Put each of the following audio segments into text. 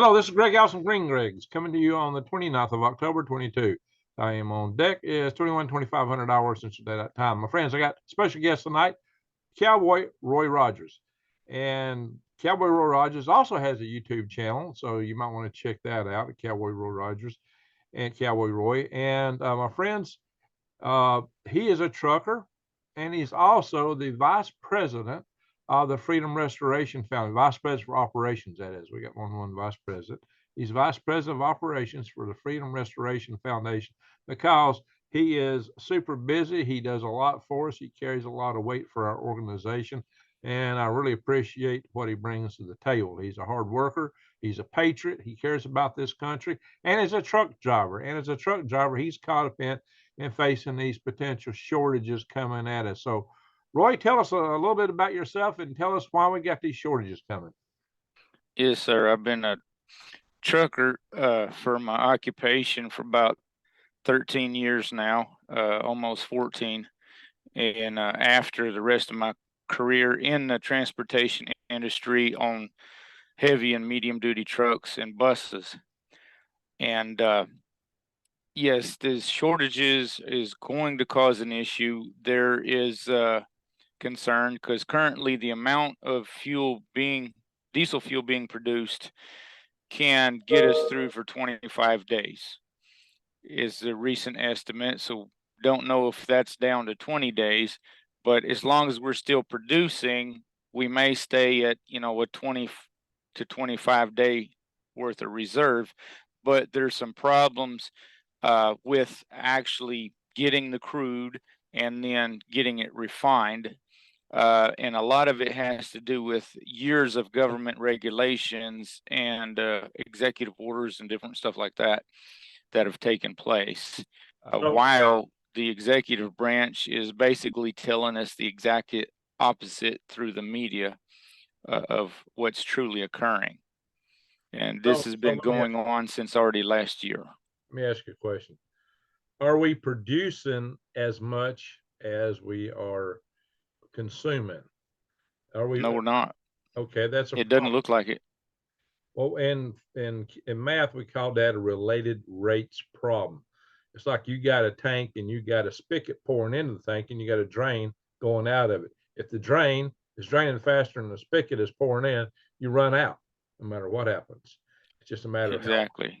Hello, this is Greg Allison Green Greg's coming to you on the 29th of October 22. I am on deck. It's 2,500 hours since that time. My friends, I got special guest tonight, Cowboy Roy Rogers. And Cowboy Roy Rogers also has a YouTube channel, so you might want to check that out at Cowboy Roy Rogers and Cowboy Roy. And my friends, he is a trucker, and he's also the vice president of the Freedom Restoration Foundation, vice president for operations, that is. We got one vice president. He's vice president of operations for the Freedom Restoration Foundation because he is super busy. He does a lot for us. He carries a lot of weight for our organization, and I really appreciate what he brings to the table. He's a hard worker. He's a patriot. He cares about this country, and as a truck driver. And as a truck driver, he's caught up in and facing these potential shortages coming at us. So, Roy, tell us a little bit about yourself and tell us why we got these shortages coming. Yes, sir. I've been a trucker for my occupation for about 13 years now, almost 14. And after the rest of my career in the transportation industry on heavy and medium duty trucks and buses. And yes, the shortages is going to cause an issue. There is concern because currently the amount of diesel fuel being produced can get us through for 25 days is the recent estimate. So don't know if that's down to 20 days, but as long as we're still producing, we may stay at, a 20 to 25 day worth of reserve. But there's some problems with actually getting the crude and then getting it refined. And a lot of it has to do with years of government regulations and executive orders and different stuff like that have taken place. While the executive branch is basically telling us the exact opposite through the media of what's truly occurring. And this has been going on since already last year. Let me ask you a question. Are we producing as much as we are consuming? Are we? No, we're not. Okay, that's it doesn't look like it. Well, in math, we call that a related rates problem. It's like you got a tank and you got a spigot pouring into the tank and you got a drain going out of it. If the drain is draining faster than the spigot is pouring in, you run out no matter what happens. It's just a matter of exactly.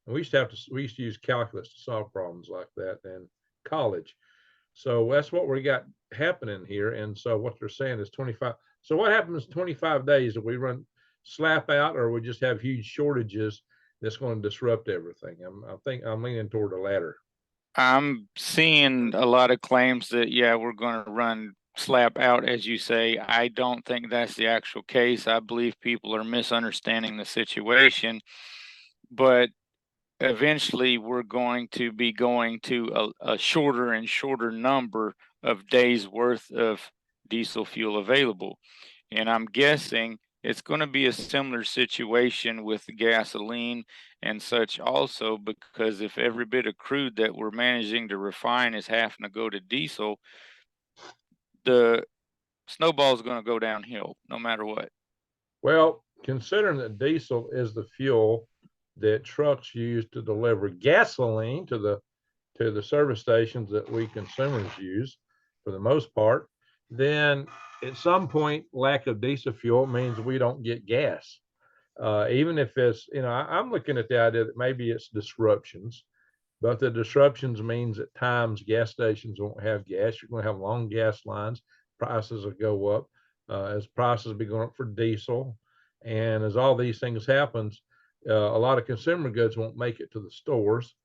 And we used to use calculus to solve problems like that in college. So that's what we got happening here. And so what they're saying is 25. So what happens 25 days if we run slap out, or we just have huge shortages that's going to disrupt everything? I think I'm leaning toward the latter. I'm seeing a lot of claims that, we're going to run slap out, as you say. I don't think that's the actual case. I believe people are misunderstanding the situation, but eventually we're going to be going to a shorter and shorter number of days worth of diesel fuel available. And I'm guessing it's going to be a similar situation with the gasoline and such also, because if every bit of crude that we're managing to refine is having to go to diesel, the snowball is going to go downhill no matter what. Well, considering that diesel is the fuel that trucks use to deliver gasoline to the service stations that we consumers use for the most part, then at some point lack of diesel fuel means we don't get gas. Even if it's, I'm looking at the idea that maybe it's disruptions, but the disruptions means at times gas stations won't have gas. You're going to have long gas lines. Prices will go up as prices be going up for diesel. And as all these things happens, a lot of consumer goods won't make it to the stores.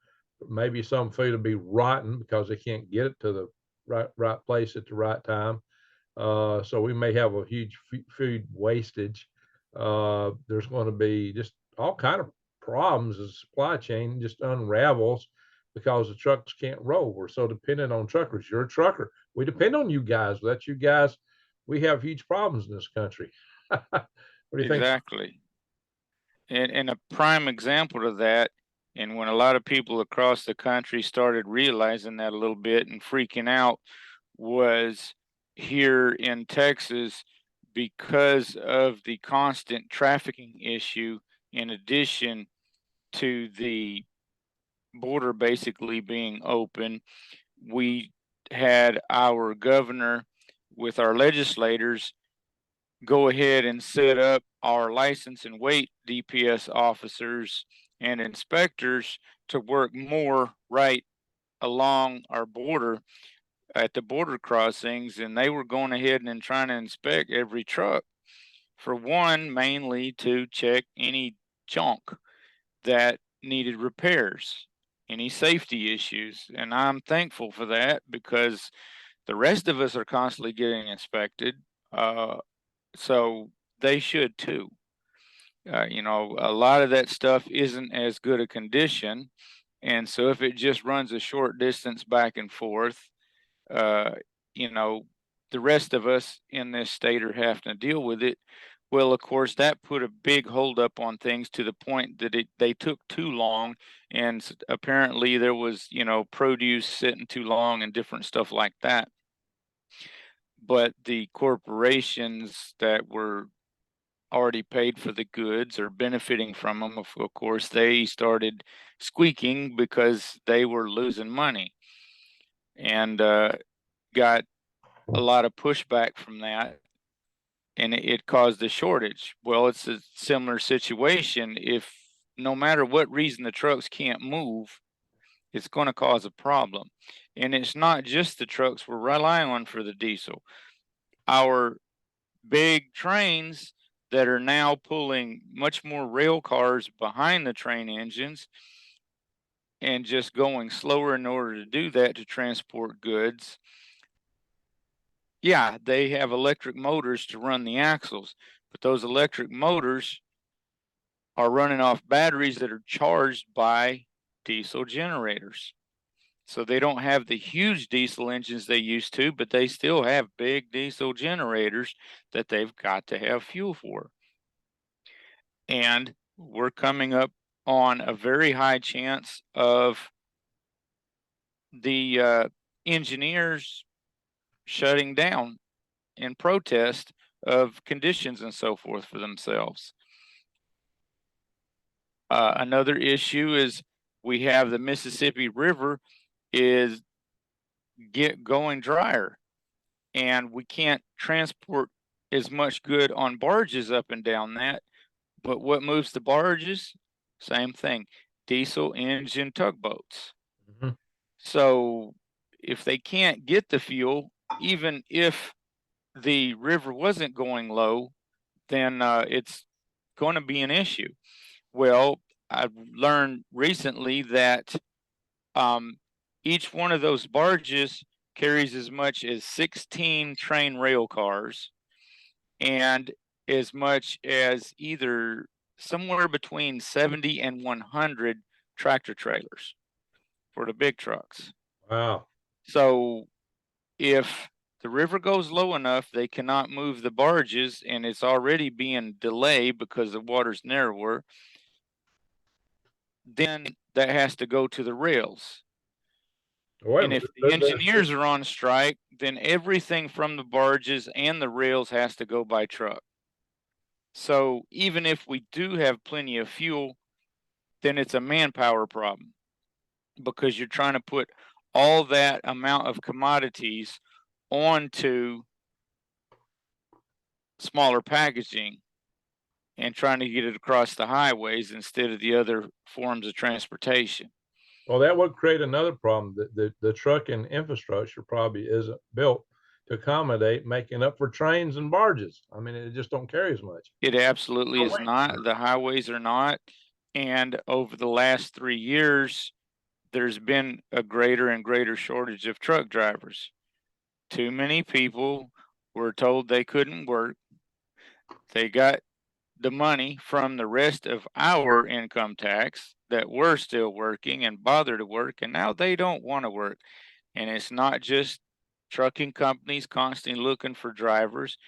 Maybe some food will be rotten because they can't get it to the right place at the right time. So we may have a huge food wastage. There's going to be just all kind of problems as the supply chain just unravels because the trucks can't roll. We're so dependent on truckers. You're a trucker. We depend on you guys. Without you guys, we have huge problems in this country. What do you think? Exactly. And a prime example of that, and when a lot of people across the country started realizing that a little bit and freaking out, was here in Texas because of the constant trafficking issue in addition to the border basically being open, we had our governor with our legislators go ahead and set up our license and weight DPS officers and inspectors to work more right along our border at the border crossings, and they were going ahead and trying to inspect every truck. For one, mainly to check any junk that needed repairs, any safety issues. And I'm thankful for that because the rest of us are constantly getting inspected. So they should too. A lot of that stuff isn't as good a condition. And so if it just runs a short distance back and forth, uh, you know, the rest of us in this state are having to deal with it. Well, of course, that put a big holdup on things to the point that they took too long, and apparently there was, produce sitting too long and different stuff like that. But the corporations that were already paid for the goods are benefiting from them. Of course, they started squeaking because they were losing money, and got a lot of pushback from that, and it caused a shortage. Well, it's a similar situation. If no matter what reason the trucks can't move, it's going to cause a problem. And it's not just the trucks we're relying on for the diesel. Our big trains that are now pulling much more rail cars behind the train engines and just going slower in order to do that to transport goods. Yeah, they have electric motors to run the axles, but those electric motors are running off batteries that are charged by diesel generators. So they don't have the huge diesel engines they used to, but they still have big diesel generators that they've got to have fuel for. And we're coming up on a very high chance of the engineers shutting down in protest of conditions and so forth for themselves. Another issue is we have the Mississippi River is going drier, and we can't transport as much good on barges up and down that. But what moves the barges? Same thing, diesel engine tugboats. Mhm. So if they can't get the fuel, even if the river wasn't going low, then it's going to be an issue. Well, I've learned recently that each one of those barges carries as much as 16 train rail cars and as much as either somewhere between 70 and 100 tractor trailers for the big trucks. Wow. So if the river goes low enough, they cannot move the barges, and it's already being delayed because the water's narrower, then that has to go to the rails. Wait a And if minute. the engineers are on strike, then everything from the barges and the rails has to go by truck. So even if we do have plenty of fuel, then it's a manpower problem because you're trying to put all that amount of commodities onto smaller packaging and trying to get it across the highways instead of the other forms of transportation. Well, that would create another problem. The trucking infrastructure probably isn't built to accommodate making up for trains and barges. I mean, it just don't carry as much. It absolutely is not. The highways are not. And over the last 3 years, there's been a greater and greater shortage of truck drivers. Too many people were told they couldn't work. They got the money from the rest of our income tax that we're still working and bother to work, and now they don't want to work. And it's not just trucking companies constantly looking for drivers.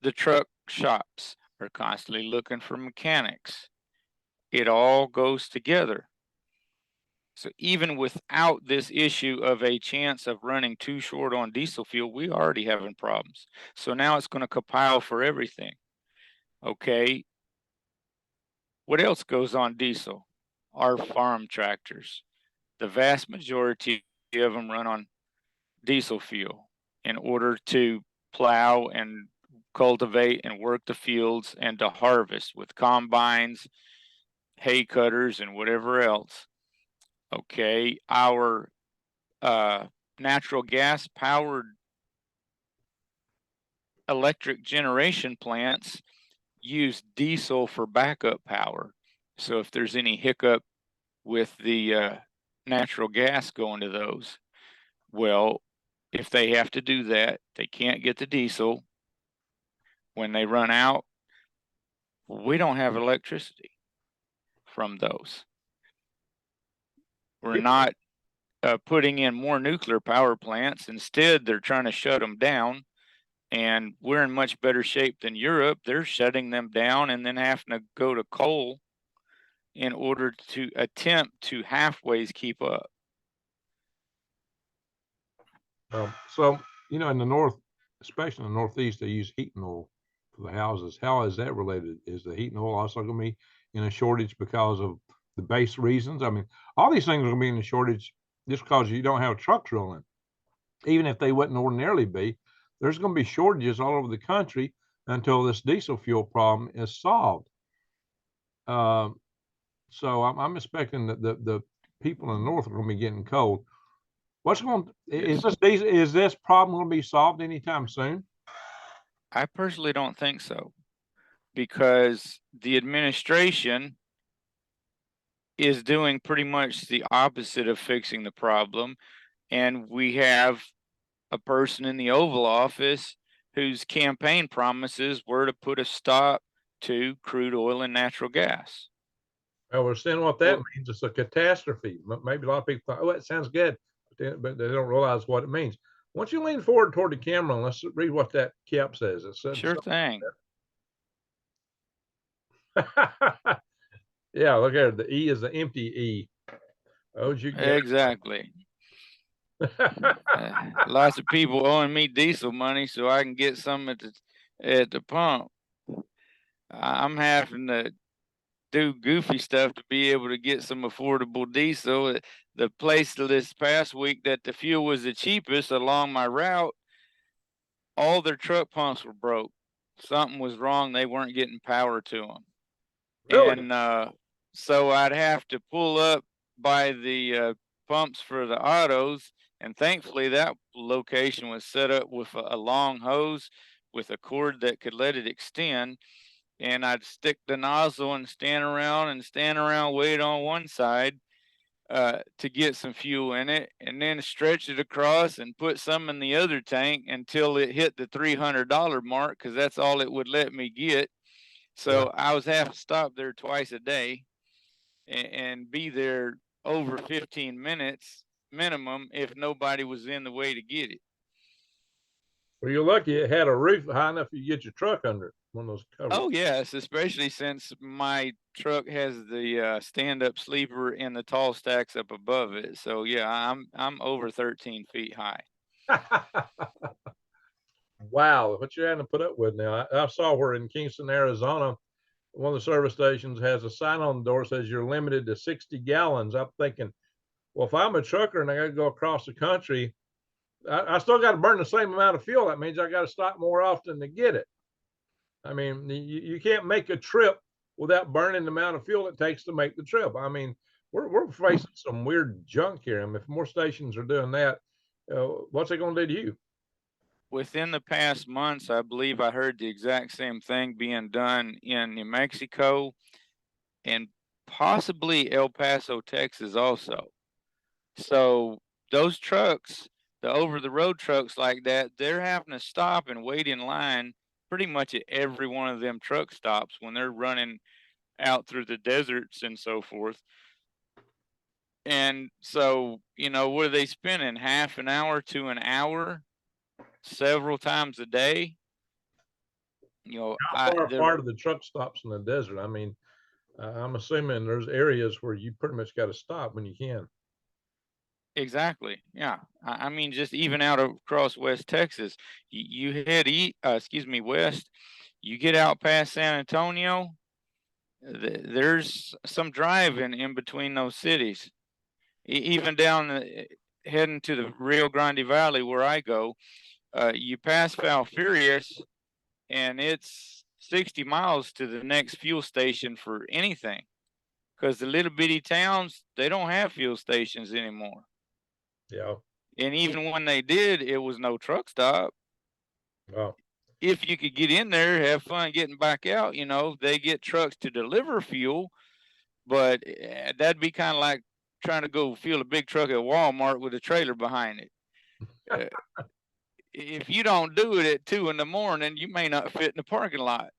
The truck shops are constantly looking for mechanics. It all goes together. So even without this issue of a chance of running too short on diesel fuel, we already having problems. So now it's going to compile for everything. Okay. What else goes on diesel? Our farm tractors. The vast majority of them run on diesel fuel in order to plow and cultivate and work the fields and to harvest with combines, hay cutters, and whatever else. Okay, our natural gas powered electric generation plants use diesel for backup power. So if there's any hiccup with the natural gas going to those, well, if they have to do that, they can't get the diesel. When they run out, we don't have electricity from those. We're not putting in more nuclear power plants. Instead, they're trying to shut them down. And we're in much better shape than Europe. They're shutting them down and then having to go to coal in order to attempt to halfway keep up. So, you know, in the North, especially in the Northeast, they use heating oil for the houses. How is that related? Is the heating oil also going to be in a shortage because of the base reasons? I mean, all these things are going to be in a shortage just because you don't have trucks rolling. Even if they wouldn't ordinarily be, there's going to be shortages all over the country until this diesel fuel problem is solved. So I'm expecting that the people in the North are going to be getting cold. What's going is this problem going to be solved anytime soon? I personally don't think so, because the administration is doing pretty much the opposite of fixing the problem. And we have a person in the Oval Office whose campaign promises were to put a stop to crude oil and natural gas. Well, we're seeing what that means. It's a catastrophe. Maybe a lot of people thought, oh, that sounds good, but they don't realize what it means. Once you lean forward toward the camera, and let's read what that cap says. It says, sure thing. Yeah, look at it. The E is the empty E. Oh, you get exactly. Lots of people owing me diesel money so I can get some at the pump. I'm having to do goofy stuff to be able to get some affordable diesel. The place this past week that the fuel was the cheapest along my route, all their truck pumps were broke. Something was wrong. They weren't getting power to them. Really? And so I'd have to pull up by the pumps for the autos. And thankfully that location was set up with a long hose with a cord that could let it extend. And I'd stick the nozzle and stand around, wait on one side to get some fuel in it, and then stretch it across and put some in the other tank until it hit the $300 mark, because that's all it would let me get. So yeah. I was having to stop there twice a day and be there over 15 minutes minimum if nobody was in the way to get it. Well, you're lucky it had a roof high enough you get your truck under it. One of those covers. Oh yes, especially since my truck has the stand-up sleeper and the tall stacks up above it. So yeah, I'm over 13 feet high. Wow, what you're having to put up with now. I saw where in Kingston, Arizona, one of the service stations has a sign on the door that says you're limited to 60 gallons. I'm thinking, well, if I'm a trucker and I got to go across the country, I still got to burn the same amount of fuel. That means I got to stop more often to get it. I mean, you can't make a trip without burning the amount of fuel it takes to make the trip. I mean, we're facing some weird junk here. I mean, if more stations are doing that, what's it going to do to you? Within the past months, I believe I heard the exact same thing being done in New Mexico and possibly El Paso, Texas also. So those trucks, the over-the-road trucks like that, they're having to stop and wait in line pretty much at every one of them truck stops when they're running out through the deserts and so forth. And so, you know, what are they spending? Half an hour to an hour several times a day? You know, how far do the truck stops in the desert? I mean, I'm assuming there's areas where you pretty much got to stop when you can. Exactly. Yeah. I mean, just even out across West Texas, you head west, you get out past San Antonio, there's some driving in between those cities. Even down heading to the Rio Grande Valley where I go, you pass Falfurrias and it's 60 miles to the next fuel station for anything, because the little bitty towns, they don't have fuel stations anymore. Yeah. And even when they did, it was no truck stop. Wow. If you could get in there, have fun getting back out, they get trucks to deliver fuel, but that'd be kind of like trying to go fuel a big truck at Walmart with a trailer behind it. If you don't do it at 2 a.m, you may not fit in the parking lot.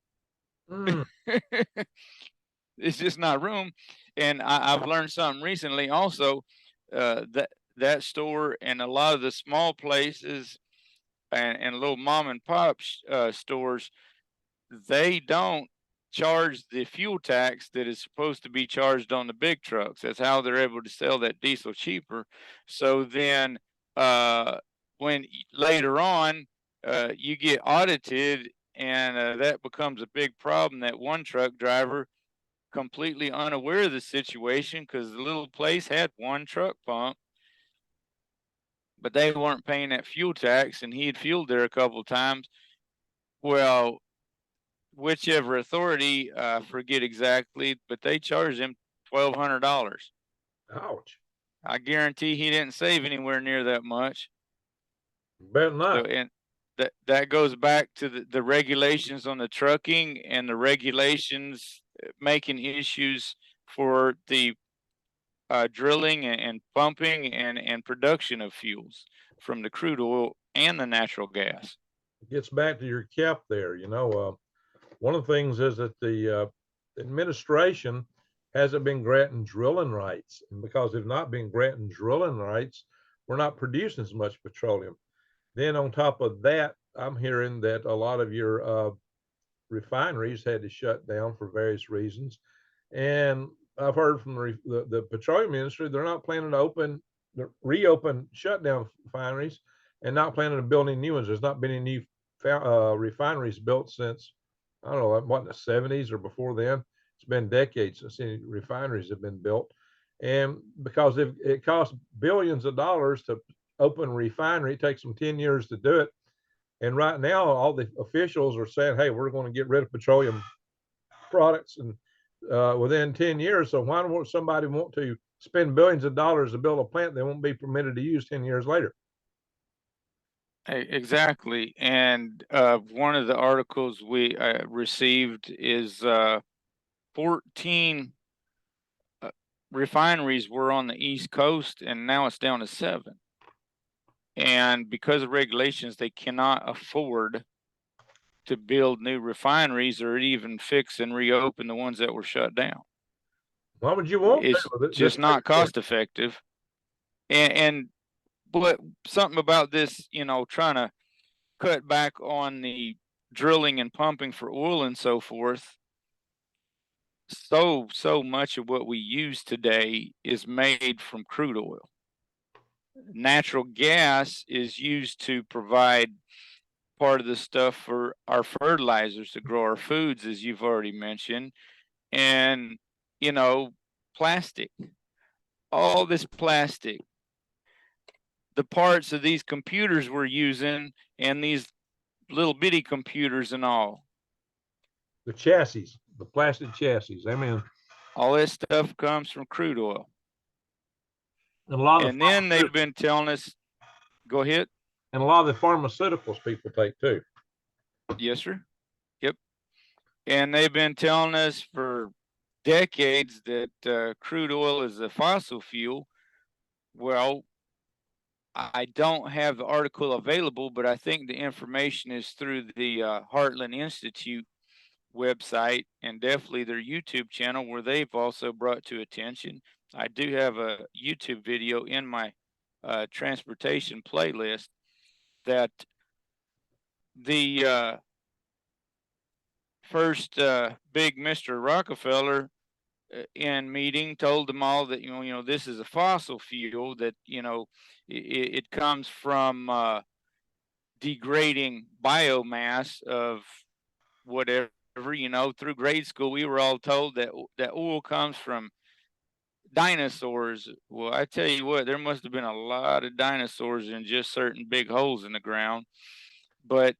Mm. It's just not room. And I've learned something recently also, that store and a lot of the small places and little mom and pop stores, they don't charge the fuel tax that is supposed to be charged on the big trucks. That's how they're able to sell that diesel cheaper. So then when later on you get audited, and that becomes a big problem, that one truck driver completely unaware of the situation, because the little place had one truck pump, but they weren't paying that fuel tax, and he had fueled there a couple of times. Well, whichever authority, I forget exactly, but they charged him $1,200. Ouch. I guarantee he didn't save anywhere near that much. Bet So, not. and that goes back to the regulations on the trucking, and the regulations making issues for the drilling and pumping and production of fuels from the crude oil and the natural gas. Gets back to your cap there. One of the things is that the administration hasn't been granting drilling rights, and because they've not been granting drilling rights, we're not producing as much petroleum. Then on top of that, I'm hearing that a lot of your refineries had to shut down for various reasons, and I've heard from the petroleum industry they're not planning to reopen shutdown refineries, and not planning to build any new ones. There's not been any new refineries built since, I don't know, what, in the 70s or before then. It's been decades since any refineries have been built. And because it costs billions of dollars to open a refinery, it takes them 10 years to do it. And right now, all the officials are saying, hey, we're going to get rid of petroleum products and within 10 years. So why would somebody want to spend billions of dollars to build a plant they won't be permitted to use 10 years later? Exactly. And one of the articles we received is 14 refineries were on the East Coast, and now it's down to 7. And because of regulations, they cannot afford to build new refineries or even fix and reopen the ones that were shut down. Why would you want It's to? just not cost effective. But something about this, trying to cut back on the drilling and pumping for oil and so forth. So much of what we use today is made from crude oil. Natural gas is used to provide part of the stuff for our fertilizers to grow our foods, as you've already mentioned. And, plastic, all this plastic, the parts of these computers we're using, and these little bitty computers and all. The chassis, the plastic chassis. I mean, all this stuff comes from crude oil. and then they've been telling us, go ahead. And a lot of the pharmaceuticals people take too. Yes, sir. Yep. And they've been telling us for decades that crude oil is a fossil fuel. Well, I don't have the article available, but I think the information is through the Heartland Institute website, and definitely their YouTube channel, where they've also brought to attention. I do have a YouTube video in my transportation playlist that the first big Mr. Rockefeller in meeting told them all that this is a fossil fuel, that it comes from degrading biomass of whatever you know, through grade school, we were all told that that oil comes from dinosaurs. Well, I tell you what, there must have been a lot of dinosaurs in just certain big holes in the ground. But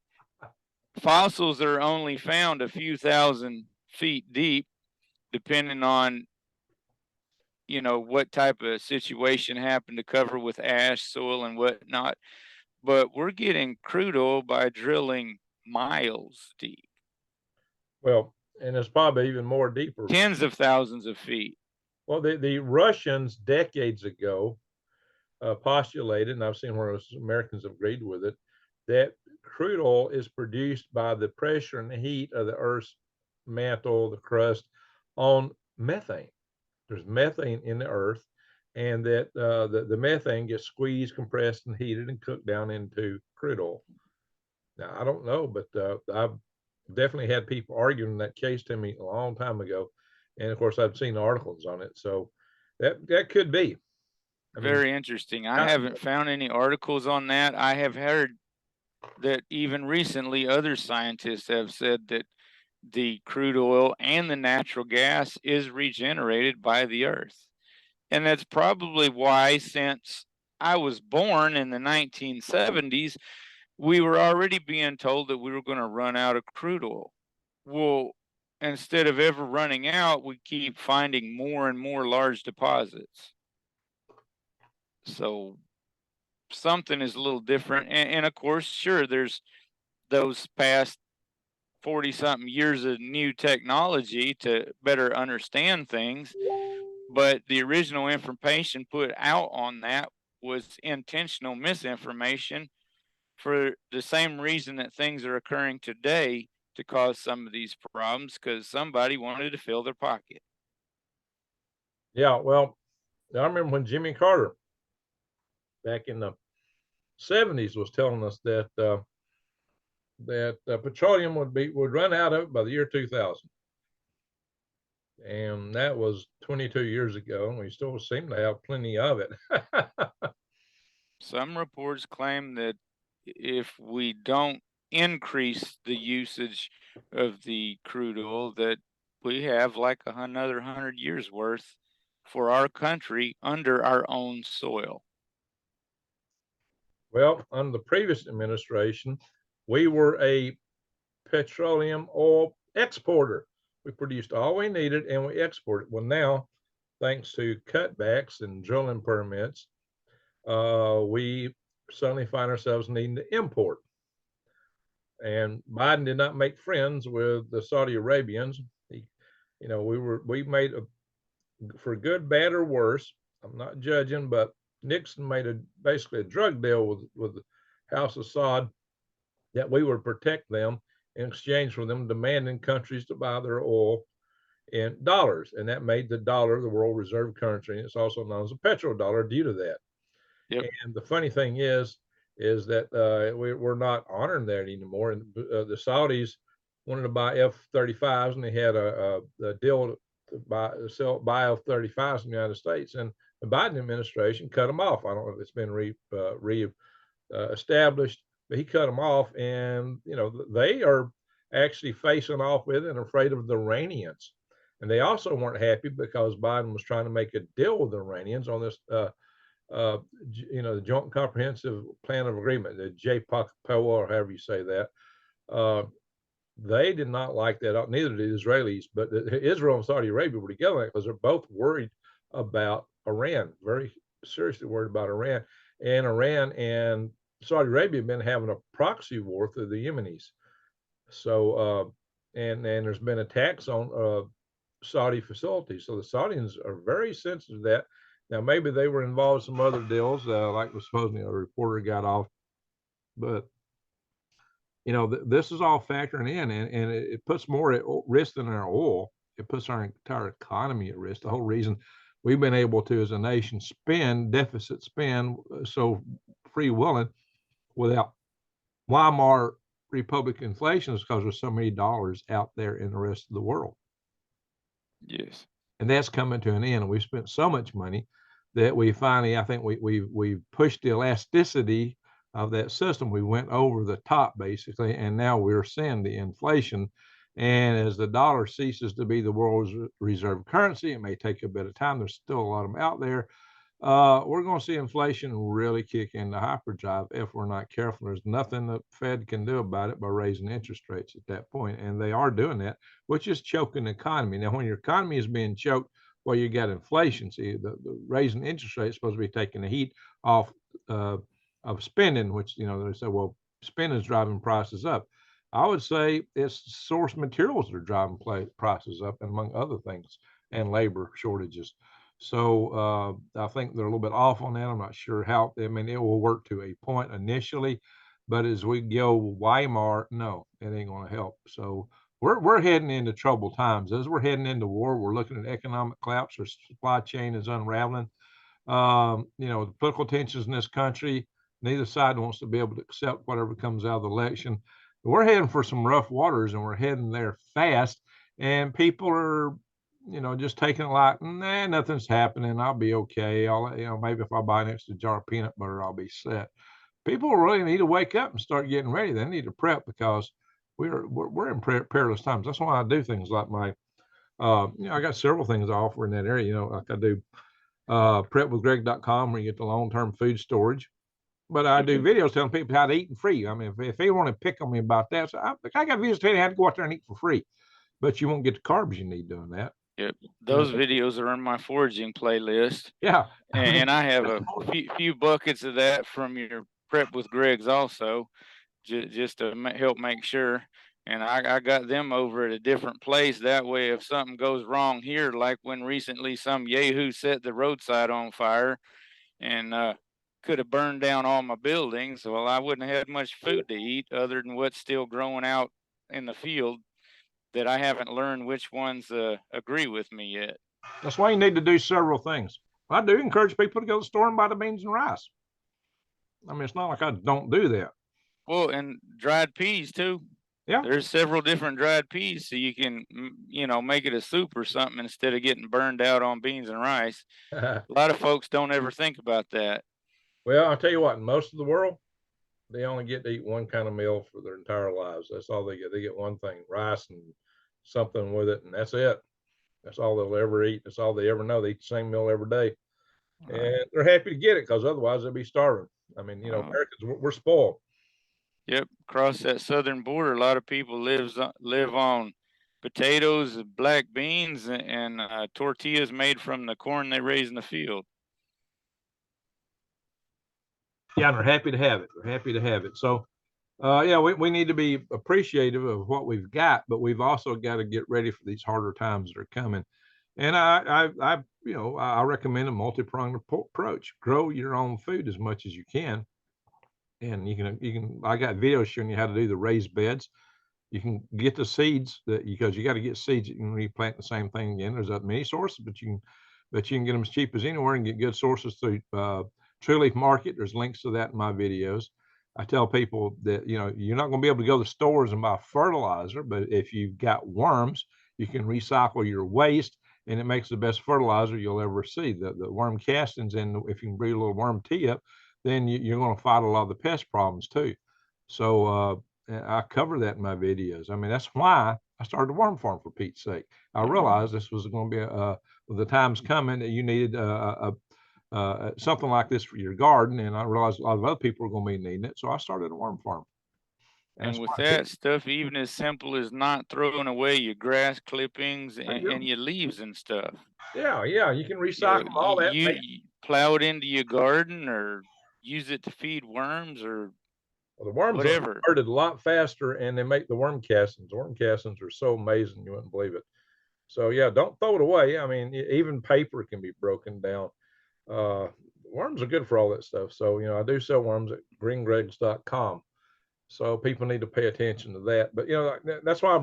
fossils are only found a few thousand feet deep, depending on, you know, what type of situation happened to cover with ash, soil, and whatnot. But we're getting crude oil by drilling miles deep, Well, and it's probably even more deeper. tens of thousands of feet. Well, the Russians decades ago postulated, and I've seen where Americans have agreed with it, that crude oil is produced by the pressure and heat of the Earth's mantle, the crust, on methane. There's methane in the Earth, and that the methane gets squeezed, compressed, and heated and cooked down into crude oil. Now, I don't know, but I've definitely had people arguing that case to me a long time ago. And of course, I've seen articles on it. So that could be. I mean, Very interesting. I haven't found any articles on that. I have heard that even recently other scientists have said that the crude oil and the natural gas is regenerated by the earth. And that's probably why, since I was born in the 1970s, we were already being told that we were going to run out of crude oil. Well, instead of ever running out, we keep finding more and more large deposits. So something is a little different. And of course, sure, there's those past 40 something years of new technology to better understand things. But the original information put out on that was intentional misinformation for the same reason that things are occurring today, to cause some of these problems, because somebody wanted to fill their pocket. Yeah, well, I remember when Jimmy Carter back in the 70s was telling us that petroleum would run out of it by the year 2000. And that was 22 years ago, and we still seem to have plenty of it. Some reports claim that if we don't increase the usage of the crude oil, that we have like another 100 years worth for our country under our own soil. Well, under the previous administration, we were a petroleum oil exporter. We produced all we needed and we exported. Well, now, thanks to cutbacks and drilling permits, we suddenly find ourselves needing to import. And Biden did not make friends with the Saudi Arabians. We made for good, bad, or worse. I'm not judging, but Nixon made basically a drug deal with the House of Saud that we would protect them in exchange for them demanding countries to buy their oil in dollars. And that made the dollar the world reserve currency. And it's also known as a petrodollar due to that. Yep. And the funny thing is that we're not honoring that anymore. And the Saudis wanted to buy F-35s, and they had a deal to buy F-35s in the United States. And the Biden administration cut them off. I don't know if it's been established, but he cut them off. And, they are actually facing off with and afraid of the Iranians. And they also weren't happy because Biden was trying to make a deal with the Iranians on this the Joint Comprehensive Plan of Agreement, the JPOA, or however you say that. They did not like that. Neither did the Israelis, but Israel and Saudi Arabia were together because they're both worried about Iran, very seriously worried about Iran. And Iran and Saudi Arabia have been having a proxy war through the Yemenis. So, and there's been attacks on Saudi facilities. So the Saudis are very sensitive to that. Now, maybe they were involved in some other deals, like was supposedly a reporter got off. But, this is all factoring in, and it puts more at risk than our oil. It puts our entire economy at risk. The whole reason we've been able to, as a nation, deficit spend so free willing without Weimar Republic inflation is because there's so many dollars out there in the rest of the world. Yes. And that's coming to an end. And we've spent so much money that we finally, I think we pushed the elasticity of that system. We went over the top basically, and now we're seeing the inflation And as the dollar ceases to be the world's reserve currency, it may take a bit of time. There's still a lot of them out there. We're going to see inflation really kick into hyperdrive if we're not careful. There's nothing the Fed can do about it by raising interest rates at that point, and they are doing that, which is choking the economy. Now, when your economy is being choked, well, you got inflation. See, the raising interest rate is supposed to be taking the heat off of spending, which, you know, they say, well, spending is driving prices up. I would say it's source materials that are driving prices up, among other things, and labor shortages. So I think they're a little bit off on that. I'm not sure how. I mean, it will work to a point initially, but as we go Weimar, no, it ain't going to help. So we're heading into troubled times. As we're heading into war, we're looking at economic collapse. Our supply chain is unraveling. You know, the political tensions in this country, neither side wants to be able to accept whatever comes out of the election. We're heading for some rough waters, and we're heading there fast. And people are, you know, just taking it like, nah, nothing's happening. I'll be okay. You know, maybe if I buy an extra jar of peanut butter, I'll be set. People really need to wake up and start getting ready. They need to prep because we're in perilous times. That's why I do things like my, you know, I got several things I offer in that area. You know, like I do prepwithgreg.com where you get the long-term food storage. But I do videos telling people how to eat free. I mean, if they want to pick on me about that, so I got videos telling you how to go out there and eat for free, but you won't get the carbs you need doing that. Yep, those videos are in my foraging playlist. Yeah, and I have a few buckets of that from your Prep with Greg's also, just to help make sure. And I got them over at a different place. That way, if something goes wrong here, like when recently some yahoo set the roadside on fire and could have burned down all my buildings, well, I wouldn't have had much food to eat other than what's still growing out in the field that I haven't learned which ones agree with me yet. That's why you need to do several things. I do encourage people to go to the store and buy the beans and rice. I mean, it's not like I don't do that. Well, and dried peas too. Yeah. There's several different dried peas, so you can, you know, make it a soup or something instead of getting burned out on beans and rice. A lot of folks don't ever think about that. Well, I'll tell you what, in most of the world, they only get to eat one kind of meal for their entire lives. That's all they get. They get one thing, rice and something with it, and that's it. That's all they'll ever eat. That's all they ever know. They eat the same meal every day. And they're happy to get it because otherwise they'll be starving. I mean, you know, Americans, we're spoiled. Yep, across that southern border, a lot of people live on potatoes, black beans, and tortillas made from the corn they raise in the field. Yeah, and they're happy to have it. They're happy to have it. So, yeah, we need to be appreciative of what we've got, but we've also got to get ready for these harder times that are coming. And you know, I recommend a multi-pronged approach. Grow your own food as much as you can, and you can. I got videos showing you how to do the raised beds. You can get the seeds because you got to get seeds that you can replant the same thing again. There's that many sources, but you can get them as cheap as anywhere and get good sources through True Leaf Market. There's links to that in my videos. I tell people that, you know, you're not going to be able to go to stores and buy fertilizer, but if you've got worms, you can recycle your waste, and it makes the best fertilizer you'll ever see. The worm castings, and if you can breed a little worm tea up, then you're going to fight a lot of the pest problems too. So I cover that in my videos. I mean, that's why I started a worm farm, for Pete's sake. I realized this was going to be the time's coming that you needed something like this for your garden, and I realized a lot of other people are going to be needing it, so I started a worm farm. And with that stuff, even as simple as not throwing away your grass clippings and your leaves and stuff. Yeah, you can recycle all that. You plow it into your garden or use it to feed worms or the worms whatever. Are converted a lot faster, and they make the worm castings. Worm castings are so amazing, you wouldn't believe it. So yeah, don't throw it away. I mean, even paper can be broken down. Worms are good for all that stuff. So, you know, I do sell worms at greengregs.com. So people need to pay attention to that. But, you know, that's why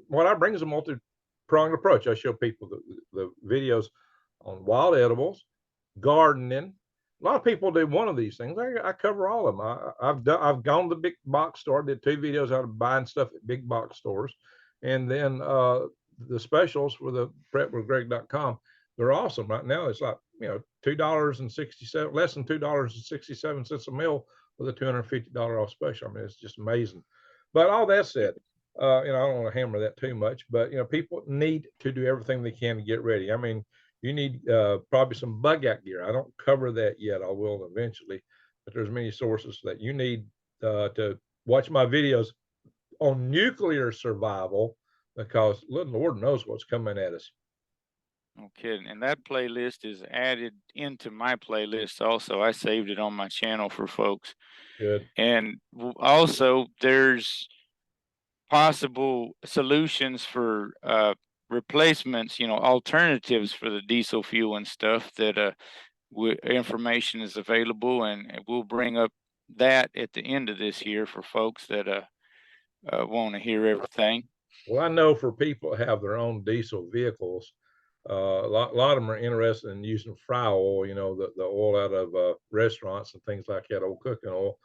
what I bring is a multi-pronged approach. I show people the videos on wild edibles, gardening. A lot of people do one of these things. I cover all of them. I've gone to the big box store, did 2 videos out of buying stuff at big box stores. And then the specials with the prepwithgreg.com, they're awesome. Right now, it's like, you know, $2.67, less than $2.67 a meal with a $250 off special. I mean, it's just amazing. But all that said, I don't want to hammer that too much, but people need to do everything they can to get ready. I mean, you need probably some bug out gear. I don't cover that yet. I will eventually, but there's many sources that you need to watch my videos on nuclear survival, because little Lord knows what's coming at us. No kidding. And that playlist is added into my playlist also. I saved it on my channel for folks. Good. And also, there's possible solutions for replacements, alternatives for the diesel fuel and stuff that information is available, and we'll bring up that at the end of this year for folks that want to hear everything. Well, I know for people that have their own diesel vehicles, a lot of them are interested in using fry oil, the oil out of restaurants and things like that, old cooking oil.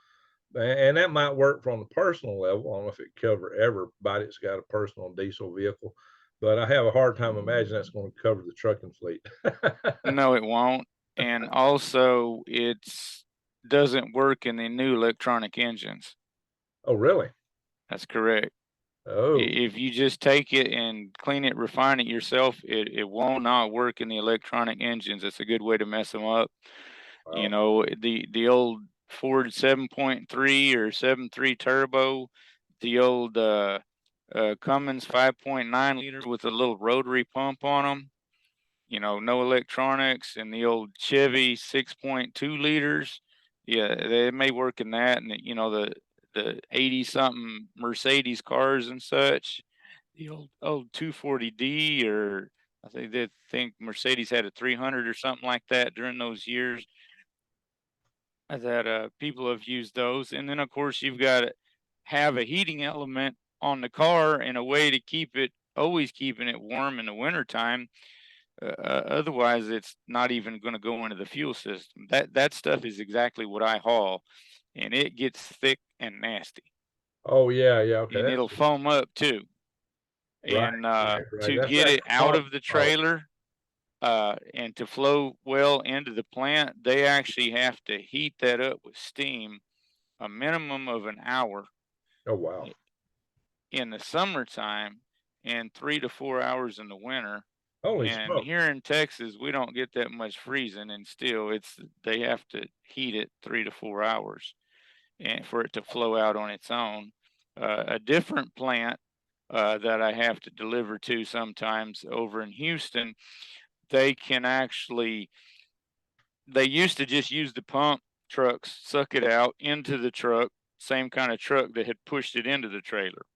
And that might work from the personal level. I don't know if it cover everybody that's got a personal diesel vehicle, but I have a hard time imagining that's going to cover the trucking fleet. No, it won't. And also, it's doesn't work in the new electronic engines. Oh, really? That's correct. Oh, If you just take it and clean it, refine it yourself, it won't not work in the electronic engines. It's a good way to mess them up. wow. The old Ford 7.3 or 7.3 turbo, the old Cummins 5.9 liters with a little rotary pump on them. No electronics, and the old Chevy 6.2 liters. Yeah, they may work in that, and the 80 something Mercedes cars and such. The old 240D, or I think they think Mercedes had a 300 or something like that during those years that people have used those. And then of course you've got to have a heating element on the car in a way to keep it always keeping it warm in the wintertime. Otherwise, it's not even going to go into the fuel system. That stuff is exactly what I haul, and it gets thick and nasty, Oh, yeah, yeah. Okay, and it'll that's foam up too. right, And right. to That's get it out common. of the Oh, trailer and to flow well into the plant, they actually have to heat that up with steam a minimum of an hour oh, wow. in the summertime and 3 to 4 hours in the winter. Holy And smoke. here in Texas, we don't get that much freezing, and still, they have to heat it 3 to 4 hours and for it to flow out on its own. A different plant that I have to deliver to sometimes over in Houston, they can actually. They used to just use the pump trucks, suck it out into the truck, same kind of truck that had pushed it into the trailer,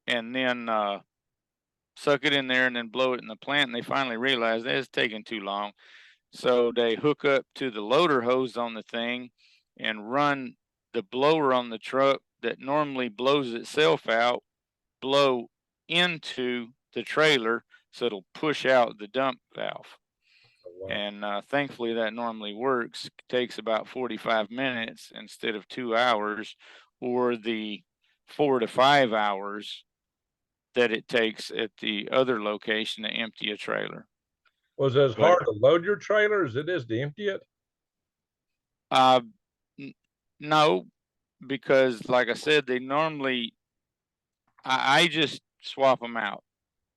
and then suck it in there and then blow it in the plant. And they finally realized that it's taking too long. So they hook up to the loader hose on the thing and run the blower on the truck that normally blows itself out, blow into the trailer so it'll push out the dump valve. Oh, wow. And thankfully that normally works. It takes about 45 minutes instead of 2 hours, or the 4 to 5 hours that it takes at the other location to empty a trailer. Was it as But hard to load your trailer as it is to empty it? uh, no, because like I said, they normally I just swap them out.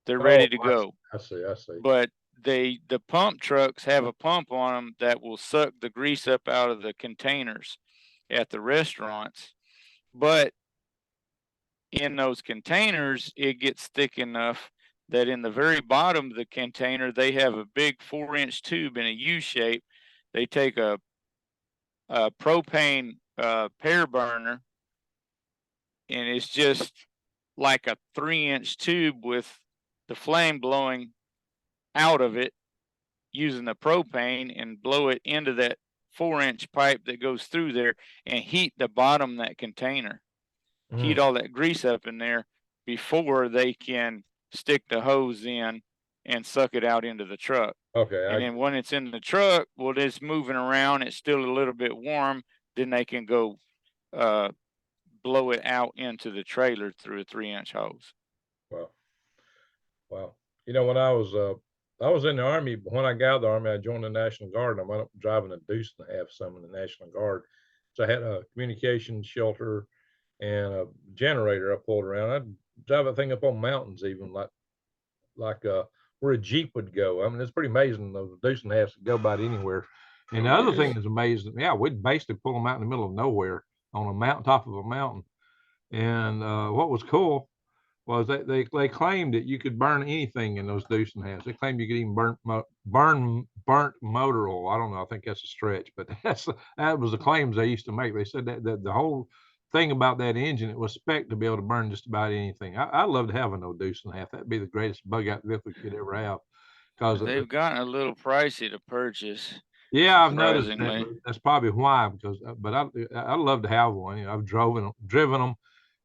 They're Oh, ready to I see. go. I see. I see. But the pump trucks have a pump on them that will suck the grease up out of the containers at the restaurants. But in those containers, it gets thick enough that in the very bottom of the container, they have a big 4-inch tube in a U shape. They take a propane pear burner, and it's just like a 3-inch tube with the flame blowing out of it using the propane, and blow it into that 4-inch pipe that goes through there and heat the bottom of that container. Heat Mm, all that grease up in there before they can stick the hose in and suck it out into the truck. okay. And then when it's in the truck, well, it's moving around. It's still a little bit warm. Then they can go uh, blow it out into the trailer through a 3-inch hose. Wow. Wow. When I was in the Army, but when I got out of the Army, I joined the National Guard, and I went up driving a deuce and a half some in the National Guard. So I had a communication shelter and a generator I pulled around. I'd drive that thing up on mountains, even like where a Jeep would go. I mean, it's pretty amazing those deuce and a halves to go about anywhere. And the other thing is amazing. Yeah, we'd basically pull them out in the middle of nowhere on a mountain, top of a mountain. And what was cool was they claimed that you could burn anything in those deuce and halves. They claimed you could even burnt motor oil. I don't know. I think that's a stretch, but that was the claims they used to make. They said that the whole thing about that engine, it was spec to be able to burn just about anything. I'd love to have a no deuce and a half. That'd be the greatest bug out vehicle you could ever have. Because They've gotten a little pricey to purchase. yeah, I've noticed that. Surprisingly. But that's probably why. Because but I'd love to have one. You know, I've driven them,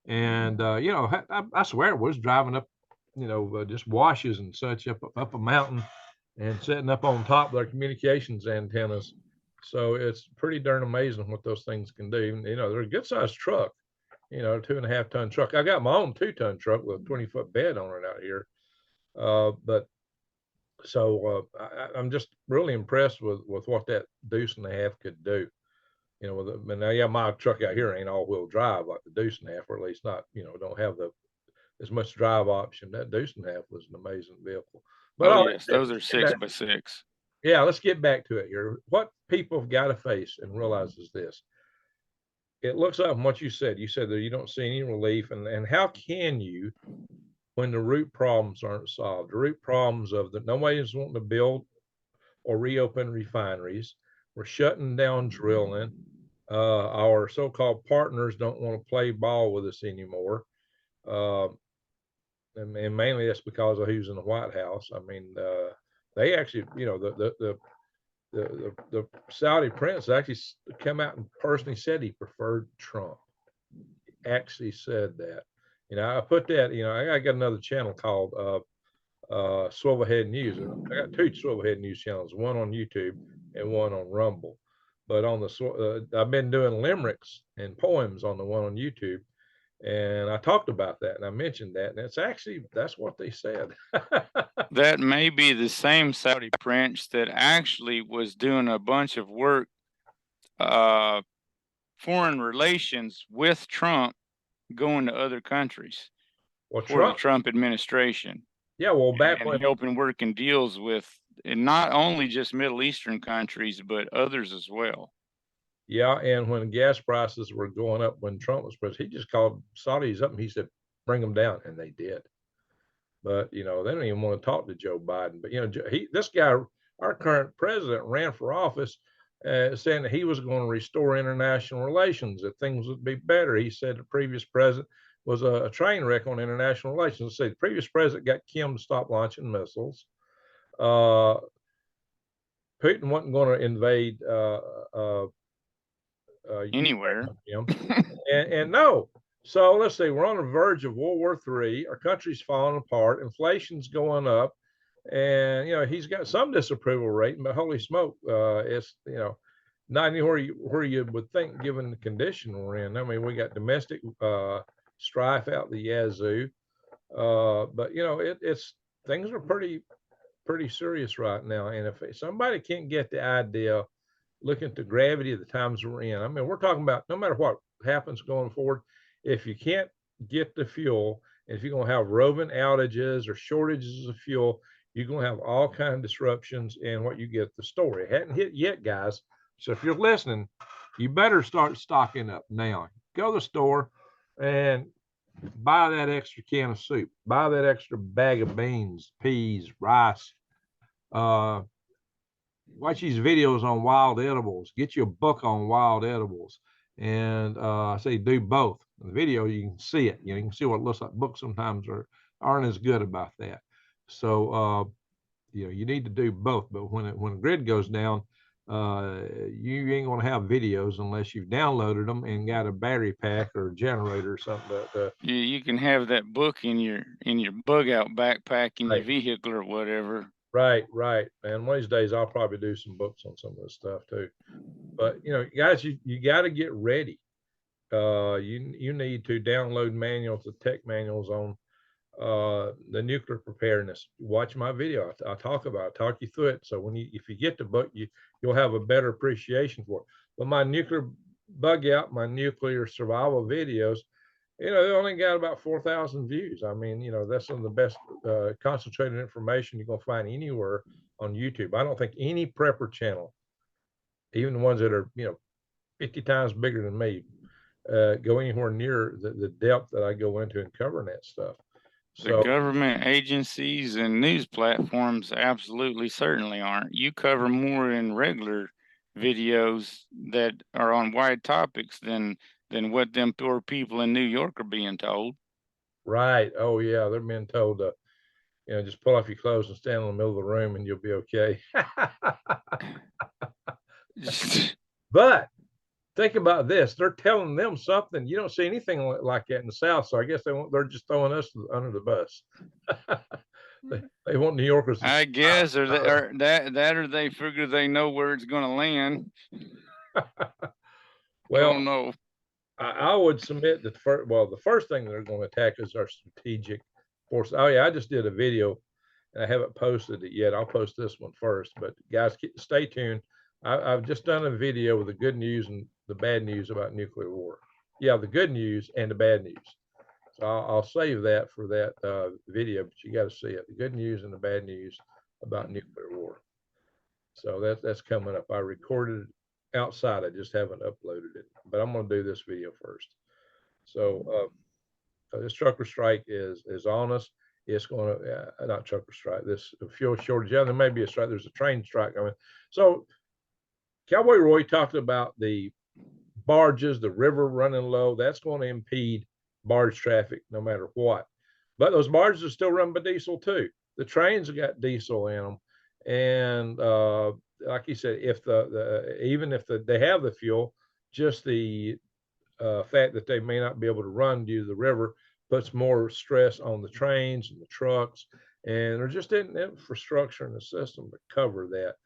and you know, I swear it was driving up, you know, just washes and such up a mountain, and setting up on top of their communications antennas. So it's pretty darn amazing what those things can do. You know, they're a good sized truck. You know, 2.5 ton truck. I got my own 2 ton truck with a 20-foot bed on it out here. But so I'm just really impressed with what that deuce and a half could do. You know, but now, yeah, my truck out here ain't all wheel drive like the deuce and a half, or at least not, you know, don't have as much drive option. That deuce and a half was an amazing vehicle. But oh yes, those are 6x6. yeah, let's get back to it here. What people have got to face and realize is this. It looks like from what you said that you don't see any relief, and how can you when the root problems aren't solved? The root problems of that nobody's wanting to build or reopen refineries. We're shutting down drilling. Our so-called partners don't want to play ball with us anymore. And mainly that's because of who's in the White House. I mean, they actually, you know, the Saudi prince actually came out and personally said he preferred Trump. He actually said that. You know, I put that. You know, I got another channel called Swivel News. I got 2 Swivel News channels, one on YouTube and one on Rumble. But on the I've been doing limericks and poems on the one on YouTube, and I talked about that and I mentioned that, and it's actually that's what they said. That may be the same Saudi prince that actually was doing a bunch of work, foreign relations with Trump, going to other countries Well, for the Trump administration. Yeah, well, back and when helping working deals with, and not only just Middle Eastern countries, but others as well. Yeah, and when gas prices were going up when Trump was president, he just called Saudis up and he said, "Bring them down," and they did. But you know, they don't even want to talk to Joe Biden. But you know, this guy, our current president, ran for office saying that he was going to restore international relations, that things would be better. He said the previous president was a train wreck on international relations. Let's say the previous president got Kim to stop launching missiles. Putin wasn't going to invade anywhere. And no. So let's see, we're on the verge of World War III. Our country's falling apart. Inflation's going up. And, you know, he's got some disapproval rating, but holy smoke, it's, you know, not anywhere where you would think given the condition we're in. I mean, we got domestic strife out the yazoo. But, you know, it's things are pretty serious right now. And if somebody can't get the idea, looking at the gravity of the times we're in, I mean, we're talking about no matter what happens going forward, if you can't get the fuel, if you're going to have roving outages or shortages of fuel, you're going to have all kinds of disruptions in what you get the store. It hadn't hit yet, guys. So if you're listening, you better start stocking up now. Go to the store and buy that extra can of soup, buy that extra bag of beans, peas, rice. Watch these videos on wild edibles. Get you a book on wild edibles. And I say do both. In the video, you can see it. You know, you can see what it looks like. Books sometimes aren't as good about that. So you know, you need to do both. But when the grid goes down, you ain't gonna have videos unless you've downloaded them and got a battery pack or a generator or something. You can have that book in your bug out backpack in Right. your vehicle or whatever. Right. And one of these days I'll probably do some books on some of this stuff too. But you know, guys, you got to get ready. You need to download manuals, the tech manuals on the nuclear preparedness. Watch my video. I talk you through it. So if you get the book, you'll have a better appreciation for it. But my nuclear bug out, my nuclear survival videos, They only got about 4,000 views. I mean, that's some of the best concentrated information you're gonna find anywhere on YouTube. I don't think any prepper channel, even the ones that are 50 times bigger than me, go anywhere near the depth that I go into in covering that stuff. The So government agencies and news platforms absolutely certainly aren't. You cover more in regular videos that are on wide topics than what them poor people in New York are being told. right, oh yeah, they're being told to just pull off your clothes and stand in the middle of the room and you'll be okay. But think about this. They're telling them something. You don't see anything like that in the South. So I guess they're just throwing us under the bus. they want New Yorkers to I guess, or they figure they know where it's going to land. well, don't know. I would submit that the first thing they're going to attack is our strategic force. Oh yeah, I just did a video and I haven't posted it yet. I'll post this one first, but guys, stay tuned. I've just done a video with the good news and the bad news about nuclear war. Yeah, the good news and the bad news. So I'll save that for that video, but you got to see it. The good news and the bad news about nuclear war. So that's coming up. I recorded it outside. I just haven't uploaded it, but I'm going to do this video first. So this trucker strike is on us. It's going to not trucker strike. This fuel shortage. Yeah, there may be a strike. There's a train strike coming. So Cowboy Roy talked about the barges, the river running low. That's going to impede barge traffic no matter what. But those barges are still run by diesel too. The trains have got diesel in them, and like you said, if even if they have the fuel, just the fact that they may not be able to run due to the river puts more stress on the trains and the trucks, and there just isn't infrastructure in the system to cover that.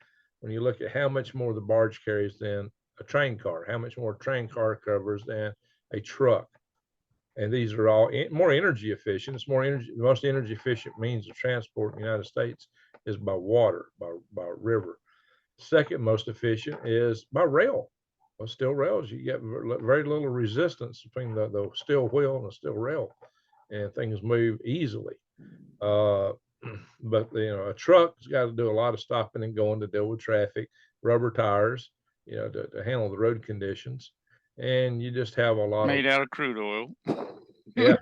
When you look at how much more the barge carries than a train car, how much more a train car covers than a truck, and these are all more energy efficient. It's more energy. The most energy efficient means of transport in the United States is by water, by river. Second most efficient is by rail. Well, steel rails, you get very little resistance between the steel wheel and the steel rail, and things move easily. But a truck's got to do a lot of stopping and going to deal with traffic, rubber tires, to handle the road conditions, and you just have a lot made out of crude oil. Yeah.